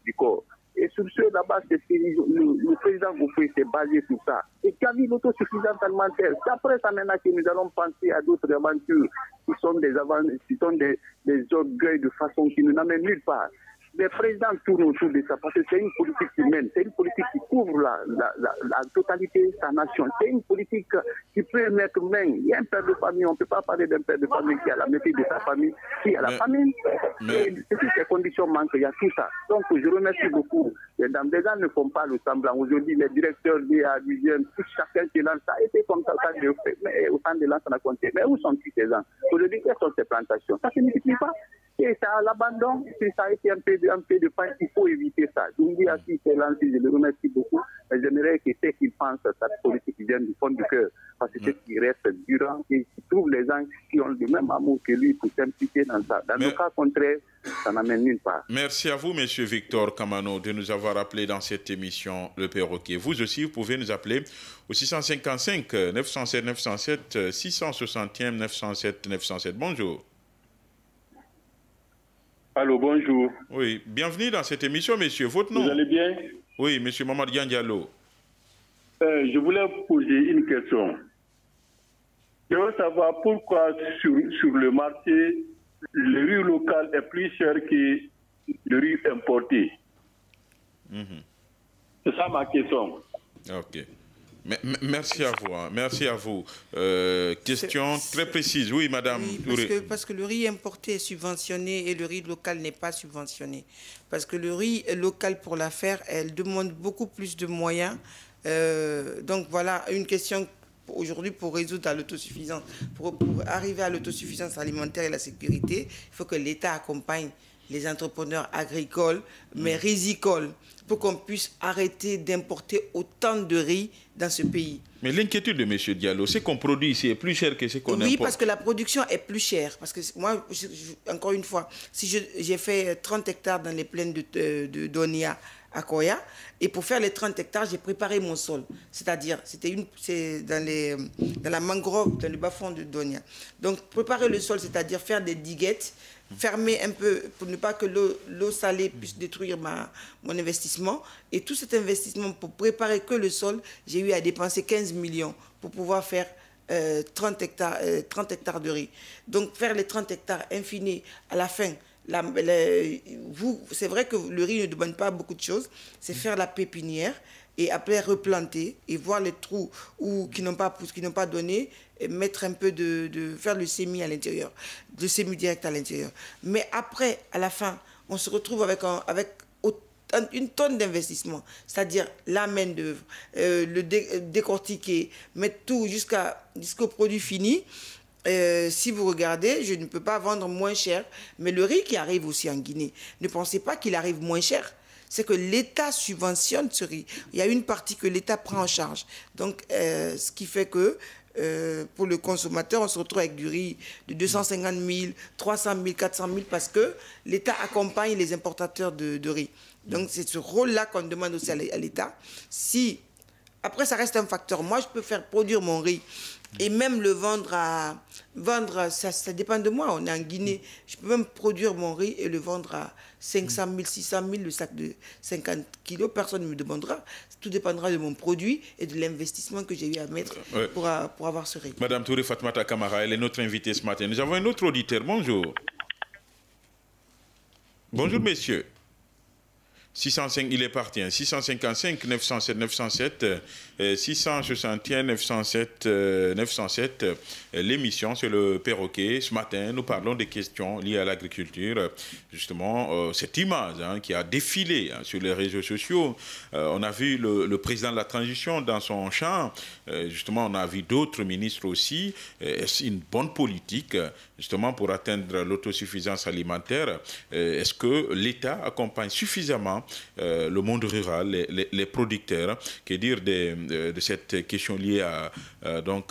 du corps. Et sur ce, là-bas, le président Goufoué s'est basé sur ça. Et qui a mis l'autosuffisance alimentaire. C'est après ça maintenant que nous allons penser à d'autres aventures qui sont des orgueils de façon qui ne nous amènent nulle part. Les présidents tournent autour de ça parce que c'est une politique humaine, c'est une politique qui couvre la totalité de sa nation, c'est une politique qui peut mettre main. Il y a un père de famille, on ne peut pas parler d'un père de famille qui a la maîtrise de sa famille, qui a la famille. Et si ces conditions manquent, il y a tout ça. Donc je remercie beaucoup. Les gens ne font pas le semblant. Aujourd'hui, les directeurs d'IADUGN, tout chacun qui lance, ça a été comme ça, mais au temps de l'an, ça a compté. Mais où sont-ils ces gens? Aujourd'hui, quelles sont ces plantations? Ça ne signifie pas. Et ça, l'abandon, ça a été un peu de pain, il faut éviter ça. Donc, si c'est lancé, je le remercie beaucoup. Mais j'aimerais que ceux qui pensent à cette politique viennent du fond du cœur. Parce que c'est ce qui reste durant et qui trouve les gens qui ont le même amour que lui pour s'impliquer dans ça. Dans le cas contraire, ça n'amène nulle part. Merci à vous, M. Victor Kamano, de nous avoir appelé dans cette émission Le Perroquet. Vous aussi, vous pouvez nous appeler au 655 907 907 661 907 907. Bonjour. Allô, bonjour. Oui, bienvenue dans cette émission, monsieur. Votre nom? Vous allez bien? Oui, monsieur Mamadou Diallo. Je voulais poser une question. Je veux savoir pourquoi sur le marché, le riz local est plus cher que le riz importé. C'est ça ma question. Ok. Merci à vous. Hein. Merci à vous. Question très précise. Oui, madame. Oui, parce que le riz importé est subventionné et le riz local n'est pas subventionné. Parce que le riz local, pour la faire, elle demande beaucoup plus de moyens. Donc voilà une question aujourd'hui pour résoudre l'autosuffisance. Pour arriver à l'autosuffisance alimentaire et la sécurité, il faut que l'État accompagne les entrepreneurs agricoles, mais rizicoles, pour qu'on puisse arrêter d'importer autant de riz dans ce pays. Mais l'inquiétude de M. Diallo, c'est qu'on produit ici est plus cher que ce qu'on importe. Oui, parce que la production est plus chère. Parce que moi, encore une fois, si j'ai fait 30 hectares dans les plaines de Donia à Koya, et pour faire les 30 hectares, j'ai préparé mon sol. C'est-à-dire, c'est dans la mangrove, dans le bas-fond de Donia. Donc, préparer le sol, c'est-à-dire faire des diguettes, fermer un peu pour ne pas que l'eau salée puisse détruire mon investissement. Et tout cet investissement pour préparer que le sol, j'ai eu à dépenser 15 millions pour pouvoir faire 30 hectares de riz. Donc faire les 30 hectares infinis à la fin, c'est vrai que le riz ne demande pas beaucoup de choses, c'est faire la pépinière et après replanter et voir les trous qui n'ont pas poussé, qui n'ont pas donné, et mettre un peu faire le semis à l'intérieur, le semis direct à l'intérieur. Mais après, à la fin, on se retrouve avec une tonne d'investissement, c'est-à-dire la main-d'œuvre, le décortiquer, mettre tout jusqu'au produit fini. Si vous regardez, je ne peux pas vendre moins cher, mais le riz qui arrive aussi en Guinée, ne pensez pas qu'il arrive moins cher. c'est que l'État subventionne ce riz. Il y a une partie que l'État prend en charge. Donc, ce qui fait que pour le consommateur, on se retrouve avec du riz de 250 000, 300 000, 400 000 parce que l'État accompagne les importateurs de riz. Donc, c'est ce rôle-là qu'on demande aussi à l'État. Si, après, ça reste un facteur. Moi, je peux faire produire mon riz et même le vendre ça dépend de moi. On est en Guinée. Je peux même produire mon riz et le vendre à 500 000, 600 000, le sac de 50 kilos. Personne ne me demandera. Tout dépendra de mon produit et de l'investissement que j'ai eu à mettre pour avoir ce riz. Madame Touré Fatmata Kamara, elle est notre invitée ce matin. Nous avons un autre auditeur. Bonjour. Bonjour, messieurs. 605, il est parti. 655 907 907 661 907 907. L'émission, c'est le perroquet. Ce matin, nous parlons des questions liées à l'agriculture. Justement, cette image qui a défilé sur les réseaux sociaux. On a vu le président de la transition dans son champ. Justement, on a vu d'autres ministres aussi. Est-ce une bonne politique, justement, pour atteindre l'autosuffisance alimentaire? Est-ce que l'État accompagne suffisamment le monde rural, les producteurs? Que dire de cette question liée à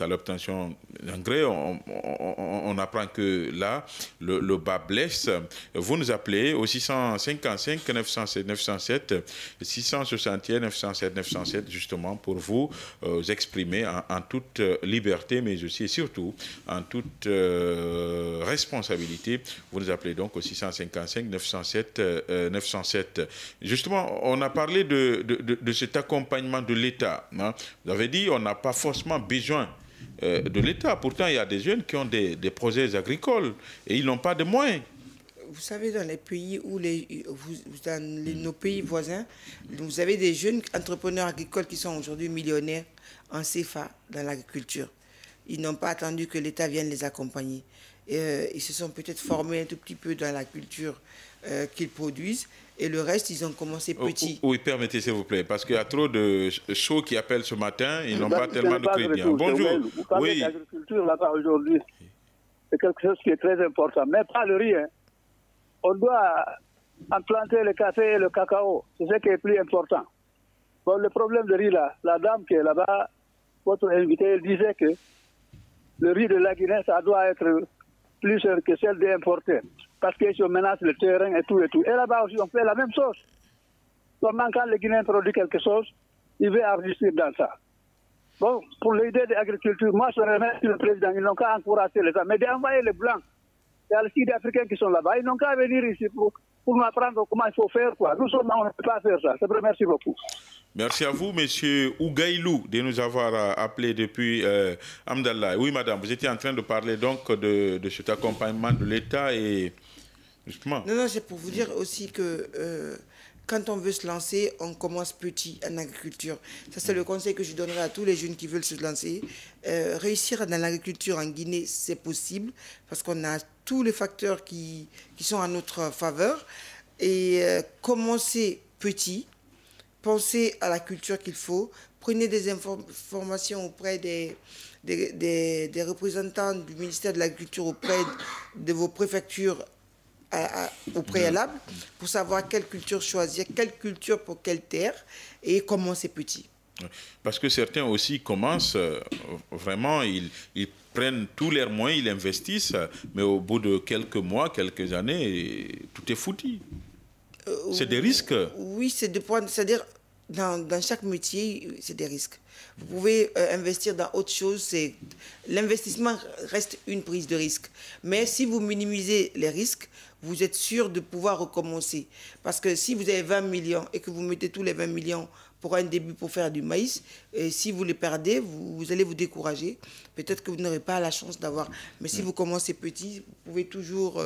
l'obtention d'engrais? On apprend que là, le bas blesse. Vous nous appelez au 655 907 907 661 907 907 justement pour vous exprimer en toute liberté, mais aussi et surtout en toute responsabilité. Vous nous appelez donc au 655 907 907. Justement, on a parlé de cet accompagnement de l'État. Vous avez dit on n'a pas forcément besoin de l'État. Pourtant, il y a des jeunes qui ont des projets agricoles et ils n'ont pas de moyens. Vous savez, dans les pays nos pays voisins, vous avez des jeunes entrepreneurs agricoles qui sont aujourd'hui millionnaires en CFA dans l'agriculture. Ils n'ont pas attendu que l'État vienne les accompagner. Ils se sont peut-être formés un tout petit peu dans la culture qu'ils produisent. Et le reste, ils ont commencé petit. Oui, permettez, s'il vous plaît, parce qu'il y a trop de shows qui appellent ce matin. Ils n'ont pas tellement de crédit. Bonjour. Vous parlez d'agriculture là-bas aujourd'hui. C'est quelque chose qui est très important. Mais pas le riz. On doit implanter le café et le cacao. C'est ce qui est plus important. Bon, le problème de riz là, la dame qui est là-bas, votre invité, elle disait que le riz de la Guinée, ça doit être plus cher que celle d'importer. Parce que si on menace le terrain et tout et tout. Et là-bas aussi, on fait la même chose. Seulement quand le Guinéen produit quelque chose, il veut investir dans ça. Bon, pour l'idée de l'agriculture, moi je remercie le président, ils n'ont qu'à encourager les gens. Mais d'envoyer les Blancs, il y a les Sud-Africains qui sont là-bas, ils n'ont qu'à venir ici pour nous apprendre comment il faut faire. Quoi. Nous sommes, on ne peut pas faire ça. C'est vrai, merci beaucoup. Merci à vous, monsieur Ougaïlou, de nous avoir appelé depuis Amdallah. Oui, madame, vous étiez en train de parler donc de cet accompagnement de l'État et justement... Non, c'est pour vous dire aussi que quand on veut se lancer, on commence petit en agriculture. Ça, c'est le conseil que je donnerai à tous les jeunes qui veulent se lancer. Réussir dans l'agriculture en Guinée, c'est possible parce qu'on a tous les facteurs qui sont à notre faveur. Et commencer petit, pensez à la culture qu'il faut, prenez des informations auprès des représentants du ministère de l'Agriculture, auprès de vos préfectures au préalable, pour savoir quelle culture choisir, quelle culture pour quelle terre, et commencer petit. Parce que certains aussi commencent, vraiment, ils prennent tous leurs moyens, ils investissent, mais au bout de quelques mois, quelques années, tout est foutu. C'est des risques. Oui, c'est-à-dire dans chaque métier, c'est des risques. Vous pouvez investir dans autre chose. L'investissement reste une prise de risque. Mais si vous minimisez les risques, vous êtes sûr de pouvoir recommencer. Parce que si vous avez 20 millions et que vous mettez tous les 20 millions pour un début pour faire du maïs, et si vous les perdez, vous allez vous décourager. Peut-être que vous n'aurez pas la chance d'avoir. Mais si vous commencez petit, vous pouvez toujours...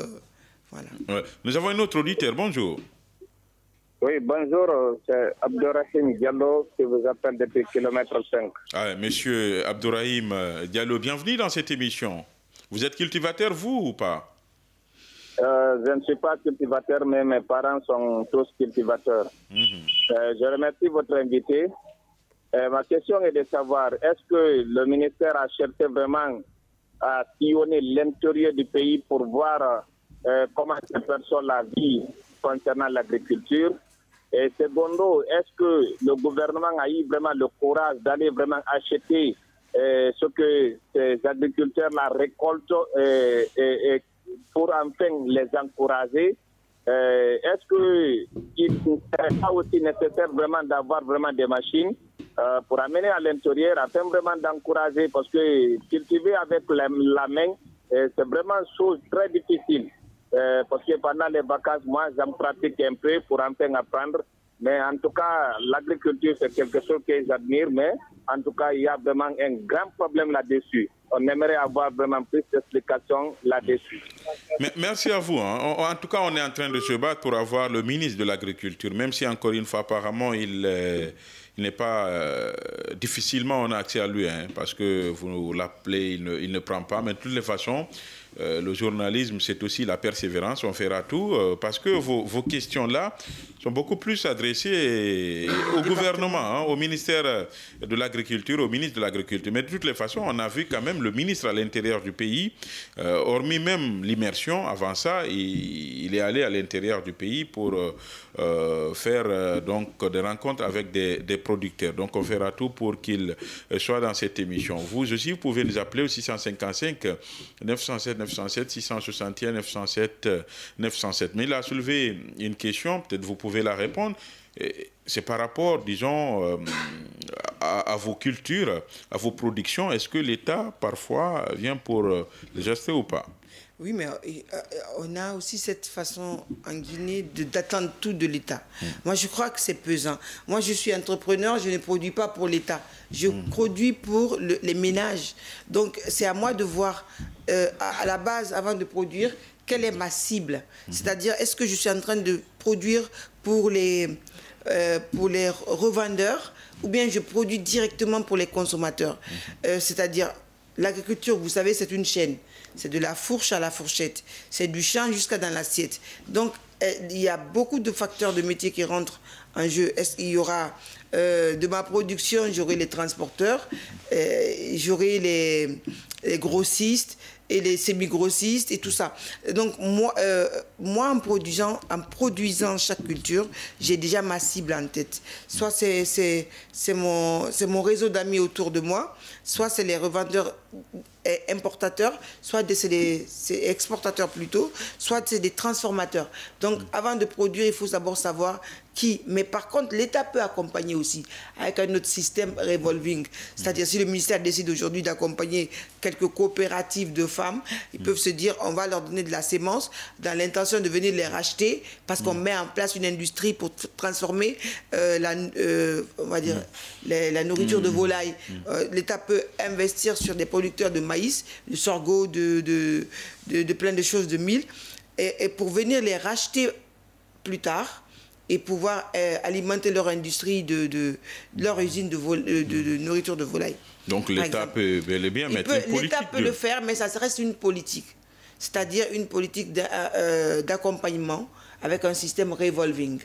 voilà. Ouais. Nous avons un autre auditeur. Bonjour. Oui, bonjour, c'est Abdourahim Diallo qui vous appelle depuis kilomètre 5. Ah, monsieur Abdourahim Diallo, bienvenue dans cette émission. Vous êtes cultivateur, vous, ou pas? Je ne suis pas cultivateur, mais mes parents sont tous cultivateurs. Je remercie votre invité. Ma question est de savoir, est-ce que le ministère a cherché vraiment à sillonner l'intérieur du pays pour voir comment ces personnes la vivent concernant l'agriculture? Et secondo, est-ce que le gouvernement a eu vraiment le courage d'aller vraiment acheter ce que ces agriculteurs-là récoltent pour enfin les encourager? Est-ce qu'il n'est pas aussi nécessaire vraiment d'avoir vraiment des machines pour amener à l'intérieur afin vraiment d'encourager? Parce que cultiver avec la main, c'est vraiment une chose très difficile. Parce que pendant les vacances, moi, j'en pratique un peu pour enfin apprendre. Mais en tout cas, l'agriculture, c'est quelque chose que j'admire. Mais en tout cas, il y a vraiment un grand problème là-dessus. On aimerait avoir vraiment plus d'explications là-dessus. Merci à vous. Hein. En tout cas, on est en train de se battre pour avoir le ministre de l'Agriculture, même si encore une fois, apparemment, il n'est pas... difficilement, on a accès à lui, hein, parce que vous l'appelez, il ne prend pas. Mais de toutes les façons, le journalisme, c'est aussi la persévérance. On fera tout, parce que vos questions-là sont beaucoup plus adressées au gouvernement, hein, au ministère de l'Agriculture, au ministre de l'Agriculture. Mais de toutes les façons, on a vu quand même le ministre à l'intérieur du pays, hormis même l'immersion, avant ça, il est allé à l'intérieur du pays pour faire donc des rencontres avec des producteurs. Donc on fera tout pour qu'il soit dans cette émission. Vous aussi, vous pouvez nous appeler au 655 907 907 661 907 907. Mais il a soulevé une question, peut-être vous pouvez la répondre. C'est par rapport, disons, à vos cultures, à vos productions. Est-ce que l'État, parfois, vient pour les acheter ou pas? Oui, mais on a aussi cette façon en Guinée d'attendre tout de l'État. Moi, je crois que c'est pesant. Moi, je suis entrepreneur, je ne produis pas pour l'État. Je produis pour les ménages. Donc, c'est à moi de voir, à la base, avant de produire, quelle est ma cible. C'est-à-dire, est-ce que je suis en train de produire pour les revendeurs ou bien je produis directement pour les consommateurs. C'est-à-dire, l'agriculture, vous savez, c'est une chaîne. C'est de la fourche à la fourchette. C'est du champ jusqu'à dans l'assiette. Donc, il y a beaucoup de facteurs de métier qui rentrent en jeu. Il y aura de ma production, j'aurai les transporteurs, j'aurai les grossistes et les semi-grossistes et tout ça. Donc, moi en produisant chaque culture, j'ai déjà ma cible en tête. Soit c'est mon réseau d'amis autour de moi, soit c'est les revendeurs importateurs, soit c'est exportateurs plutôt, soit c'est des transformateurs. Donc, avant de produire, il faut d'abord savoir qui. Mais par contre, l'État peut accompagner aussi avec un autre système revolving. C'est-à-dire, si le ministère décide aujourd'hui d'accompagner quelques coopératives de femmes, ils peuvent se dire, on va leur donner de la sémence dans l'intention de venir les racheter parce qu'on met en place une industrie pour transformer la nourriture de volaille. L'État peut investir sur des producteurs de maïs, de sorgho, de plein de choses, de mil, et pour venir les racheter plus tard et pouvoir alimenter leur industrie, leur usine de nourriture de volaille. Donc l'État peut bel et bien mettre une politique. L'État peut le faire, mais ça reste une politique. C'est-à-dire une politique d'accompagnement avec un système revolving.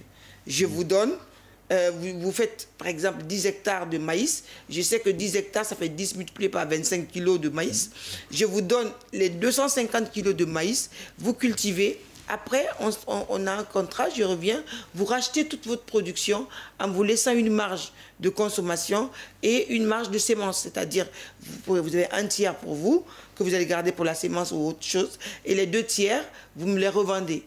Je vous donne, vous faites par exemple 10 hectares de maïs. Je sais que 10 hectares, ça fait 10 multiplié par 25 kilos de maïs. Je vous donne les 250 kilos de maïs. Vous cultivez. Après, on a un contrat, je reviens, vous rachetez toute votre production en vous laissant une marge de consommation et une marge de sémence. C'est-à-dire, vous avez un tiers pour vous, que vous allez garder pour la sémence ou autre chose, et les 2 tiers, vous me les revendez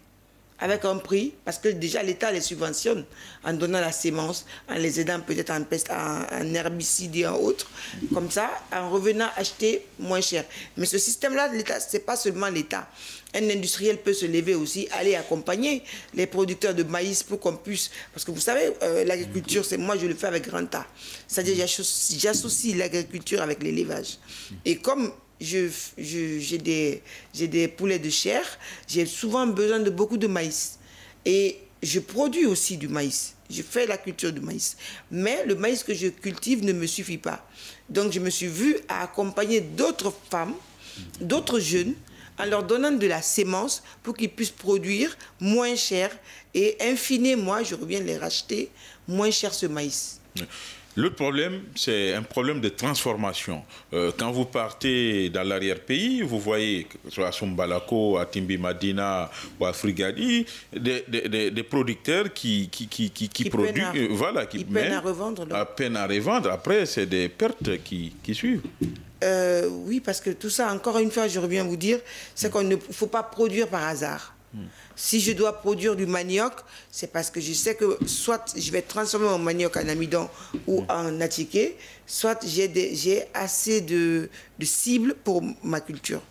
avec un prix, parce que déjà l'État les subventionne en donnant la sémence, en les aidant peut-être en herbicide et en autres, comme ça, en revenant acheter moins cher. Mais ce système-là, l'État, ce n'est pas seulement l'État. Un industriel peut se lever aussi, aller accompagner les producteurs de maïs pour qu'on puisse... Parce que vous savez, l'agriculture, moi je le fais avec grand A. C'est-à-dire j'associe l'agriculture avec l'élevage. Et comme j'ai des poulets de chair, j'ai souvent besoin de beaucoup de maïs. Et je produis aussi du maïs. Je fais la culture du maïs. Mais le maïs que je cultive ne me suffit pas. Donc je me suis vue à accompagner d'autres femmes, d'autres jeunes, en leur donnant de la sémence pour qu'ils puissent produire moins cher. Et in fine, moi, je reviens les racheter moins cher ce maïs. L'autre problème, c'est un problème de transformation. Quand vous partez dans l'arrière-pays, vous voyez, que ce soit à Sumbalako, à Timbi Madina ou à Frigadi, des producteurs qui produisent, qui peinent à revendre. À peine à revendre. Après, c'est des pertes qui suivent. Oui, parce que tout ça, encore une fois, je reviens vous dire, c'est qu'il ne faut pas produire par hasard. Si je dois produire du manioc, c'est parce que je sais que soit je vais transformer mon manioc en amidon ou en atiqué, soit j'ai assez de cibles pour ma culture.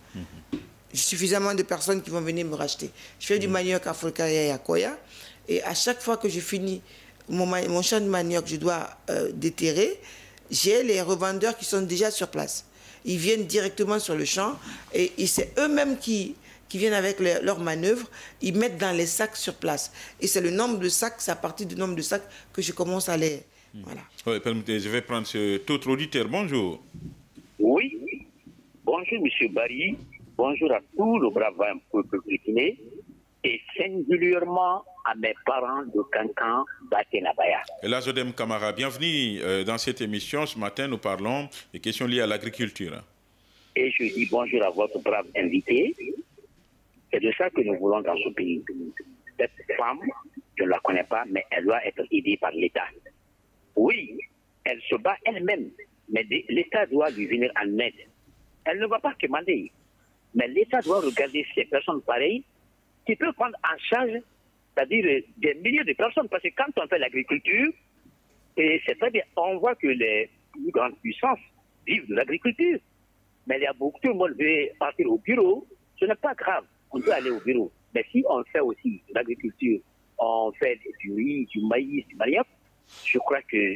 J'ai suffisamment de personnes qui vont venir me racheter. Je fais du manioc à Folkaria et à Koya, et à chaque fois que je finis mon champ de manioc, je dois déterrer, j'ai les revendeurs qui sont déjà sur place. Ils viennent directement sur le champ et c'est eux-mêmes qui viennent avec leurs manœuvres, ils mettent dans les sacs sur place. Et c'est le nombre de sacs, c'est à partir du nombre de sacs que je commence à les... Voilà. Oui, permettez, je vais prendre cet autre auditeur. Bonjour. Oui, bonjour M. Barry, bonjour à tout le brave peuple burkinais et singulièrement à mes parents de Cancan, Batenabaya. Et là, Jodem Kamara, bienvenue dans cette émission. Ce matin, nous parlons des questions liées à l'agriculture. Et je dis bonjour à votre brave invité. C'est de ça que nous voulons dans ce pays. Cette femme, je ne la connais pas, mais elle doit être aidée par l'État. Oui, elle se bat elle-même, mais l'État doit lui venir en aide. Elle ne va pas commander, mais l'État doit regarder ces personnes pareilles qui peuvent prendre en charge, c'est-à-dire des milliers de personnes, parce que quand on fait l'agriculture, et c'est très bien, on voit que les plus grandes puissances vivent de l'agriculture, mais il y a beaucoup, tout le monde veut partir au bureau, ce n'est pas grave. On peut aller au bureau. Mais si on fait aussi de l'agriculture, on fait du riz, du maïs, du manioc, je crois que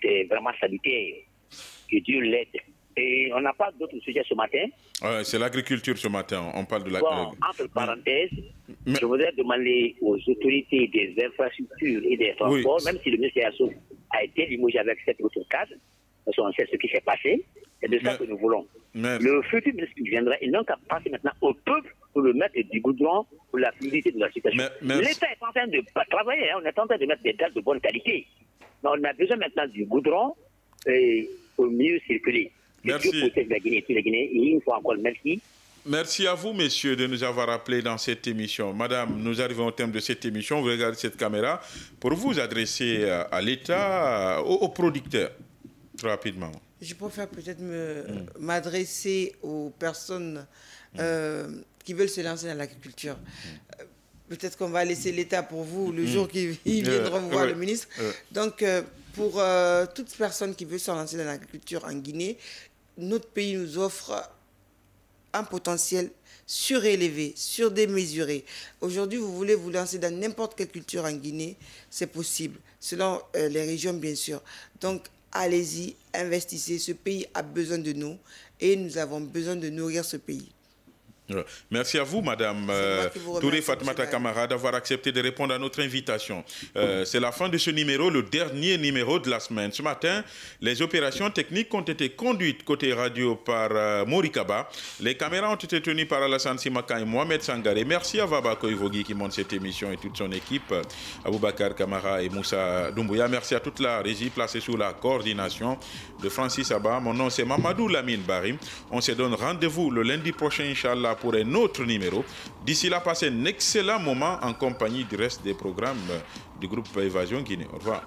c'est vraiment salutaire. Que Dieu l'aide. Et on n'a pas d'autres sujets ce matin. C'est l'agriculture ce matin. On parle de la... Bon, entre parenthèses, je voudrais demander aux autorités des infrastructures et des transports, même si le ministère a été limogé avec cette autre cadre, parce qu'on sait ce qui s'est passé, c'est de ça que nous voulons. Le futur ministre qui viendra, il n'a qu'à passer maintenant au peuple pour le mettre du goudron pour la fluidité de la situation. L'État est en train de travailler, on est en train de mettre des dalles de bonne qualité. Mais on a besoin maintenant du goudron pour mieux circuler. Merci. La Guinée, tous les Guinéens, et une fois encore, merci. Merci à vous, messieurs, de nous avoir appelés dans cette émission. Madame, nous arrivons au terme de cette émission. Vous regardez cette caméra pour vous adresser à l'État, aux producteurs, rapidement. Je préfère peut-être m'adresser aux personnes qui veulent se lancer dans l'agriculture. Peut-être qu'on va laisser l'État pour vous le jour qu'ils viendront voir le ministre. Donc, pour toute personne qui veut se lancer dans l'agriculture en Guinée, notre pays nous offre un potentiel surélevé, surdémesuré. Aujourd'hui, vous voulez vous lancer dans n'importe quelle culture en Guinée, c'est possible, selon les régions, bien sûr. Donc, allez-y, investissez. Ce pays a besoin de nous et nous avons besoin de nourrir ce pays. Merci à vous, Madame Touré Fatmata Kamara, d'avoir accepté de répondre à notre invitation. C'est la fin de ce numéro, le dernier numéro de la semaine. Ce matin, les opérations techniques ont été conduites côté radio par Morikaba. Les caméras ont été tenues par Alassane Simaka et Mohamed Sangaré. Merci à Vaba Koivogi qui monte cette émission et toute son équipe, Aboubakar Kamara et Moussa Doumbouya. Merci à toute la régie placée sous la coordination de Francis Abba. Mon nom c'est Mamadou Lamine Barim. On se donne rendez-vous le lundi prochain, Inch'Allah, pour un autre numéro. D'ici là, passez un excellent moment en compagnie du reste des programmes du groupe Évasion Guinée. Au revoir.